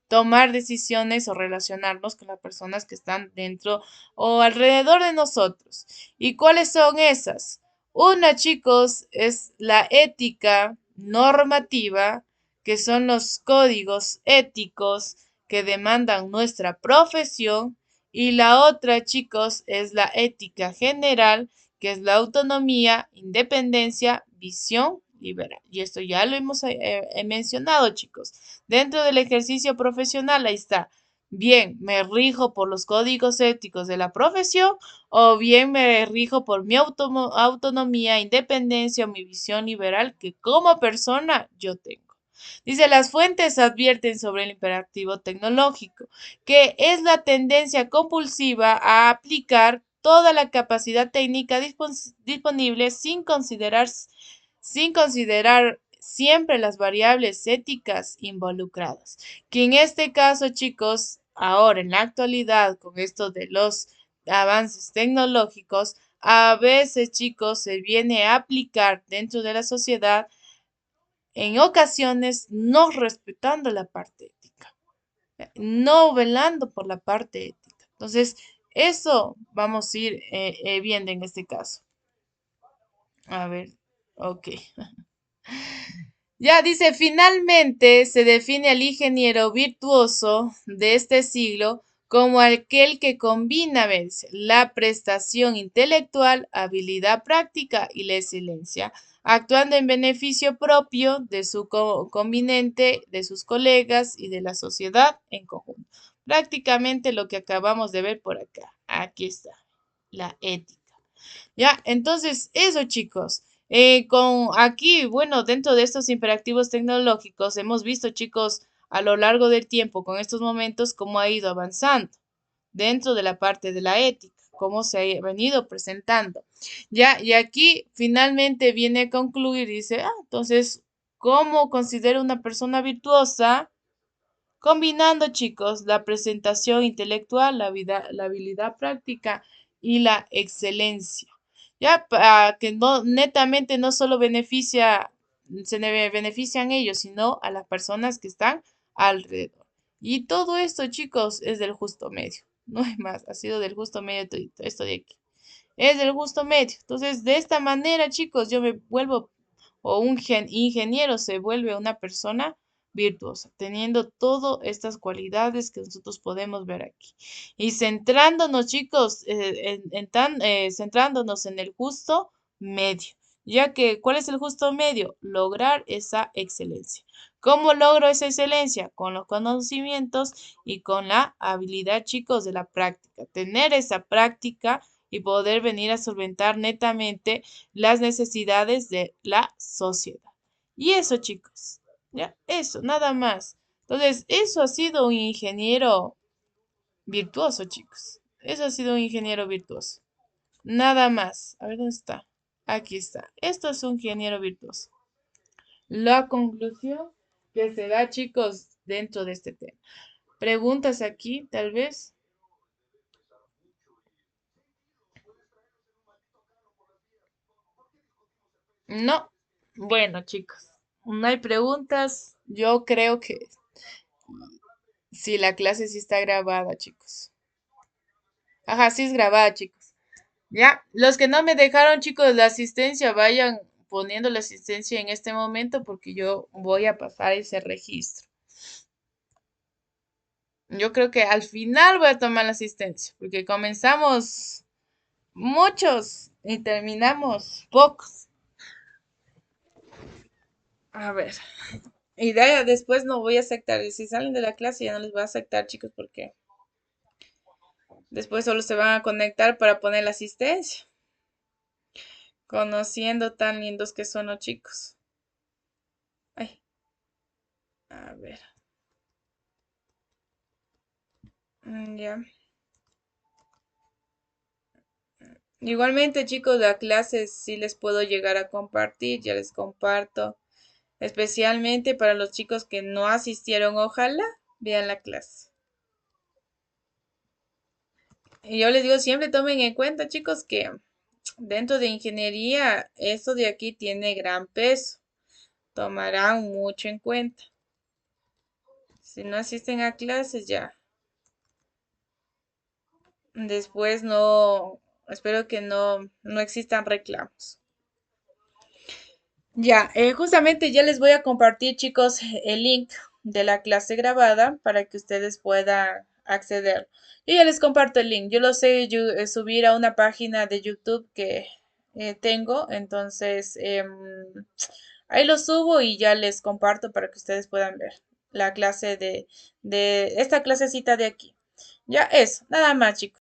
tomar decisiones o relacionarnos con las personas que están dentro o alrededor de nosotros. ¿Y cuáles son esas? Una, chicos, es la ética normativa, que son los códigos éticos que demandan nuestra profesión, y la otra, chicos, es la ética general, que es la autonomía, independencia, visión liberal. Y esto ya lo hemos mencionado, chicos. Dentro del ejercicio profesional, ahí está. Bien, me rijo por los códigos éticos de la profesión o bien me rijo por mi autonomía, independencia o mi visión liberal que como persona yo tengo. Dice, las fuentes advierten sobre el imperativo tecnológico, que es la tendencia compulsiva a aplicar toda la capacidad técnica disponible sin considerar siempre las variables éticas involucradas. Que en este caso, chicos, ahora en la actualidad, con esto de los avances tecnológicos, a veces, chicos, se viene a aplicar dentro de la sociedad en ocasiones no respetando la parte ética, no velando por la parte ética. Entonces, eso vamos a ir viendo en este caso. A ver, ok. Ya dice, finalmente se define al ingeniero virtuoso de este siglo como aquel que combina la prestación intelectual, habilidad práctica y la excelencia, actuando en beneficio propio de su convinente, de sus colegas y de la sociedad en conjunto. Prácticamente lo que acabamos de ver por acá. Aquí está, la ética. Ya, entonces, eso, chicos. Con aquí, bueno, dentro de estos imperativos tecnológicos, hemos visto, chicos, a lo largo del tiempo, con estos momentos, cómo ha ido avanzando dentro de la parte de la ética, cómo se ha venido presentando. Ya, y aquí finalmente viene a concluir, dice, entonces, ¿cómo considero una persona virtuosa? Combinando, chicos, la presentación intelectual, la habilidad práctica y la excelencia. ya para que no netamente no solo benefician ellos, sino a las personas que están alrededor. Y todo esto, chicos, es del justo medio. No hay más, ha sido del justo medio todito, esto de aquí. Es del justo medio. Entonces, de esta manera, chicos, yo me vuelvo, o un ingeniero se vuelve una persona virtuosa, teniendo todas estas cualidades que nosotros podemos ver aquí. Y centrándonos, chicos, centrándonos en el justo medio, ya que, ¿cuál es el justo medio? Lograr esa excelencia. ¿Cómo logro esa excelencia? Con los conocimientos y con la habilidad, chicos, de la práctica. Tener esa práctica y poder venir a solventar netamente las necesidades de la sociedad. Y eso, chicos, ya, eso, nada más. Entonces, eso ha sido un ingeniero virtuoso, chicos. Eso ha sido un ingeniero virtuoso. Nada más. A ver dónde está. Aquí está. Esto es un ingeniero virtuoso. La conclusión que se da, chicos, dentro de este tema. Preguntas aquí, tal vez. No. Bueno, chicos, no hay preguntas. Yo creo que sí, la clase sí está grabada, chicos. Ajá, sí es grabada, chicos. Ya, los que no me dejaron, chicos, la asistencia, vayan poniendo la asistencia en este momento porque yo voy a pasar ese registro. Yo creo que al final voy a tomar la asistencia porque comenzamos muchos y terminamos pocos. A ver. Y después no voy a aceptar. Si salen de la clase ya no les voy a aceptar, chicos, porque después solo se van a conectar para poner la asistencia. Conociendo tan lindos que son los chicos. Ay, a ver. Ya. Igualmente, chicos, la clase sí les puedo llegar a compartir, ya les comparto. Especialmente para los chicos que no asistieron, ojalá vean la clase. Y yo les digo, siempre tomen en cuenta, chicos, que dentro de ingeniería, esto de aquí tiene gran peso. Tomarán mucho en cuenta. Si no asisten a clases, ya. Después no, espero que no existan reclamos. Ya, justamente ya les voy a compartir, chicos, el link de la clase grabada para que ustedes puedan acceder. Yo ya les comparto el link. Yo lo sé subir a una página de YouTube que tengo, entonces ahí lo subo y ya les comparto para que ustedes puedan ver la clase de esta clasecita de aquí. Ya eso, nada más, chicos.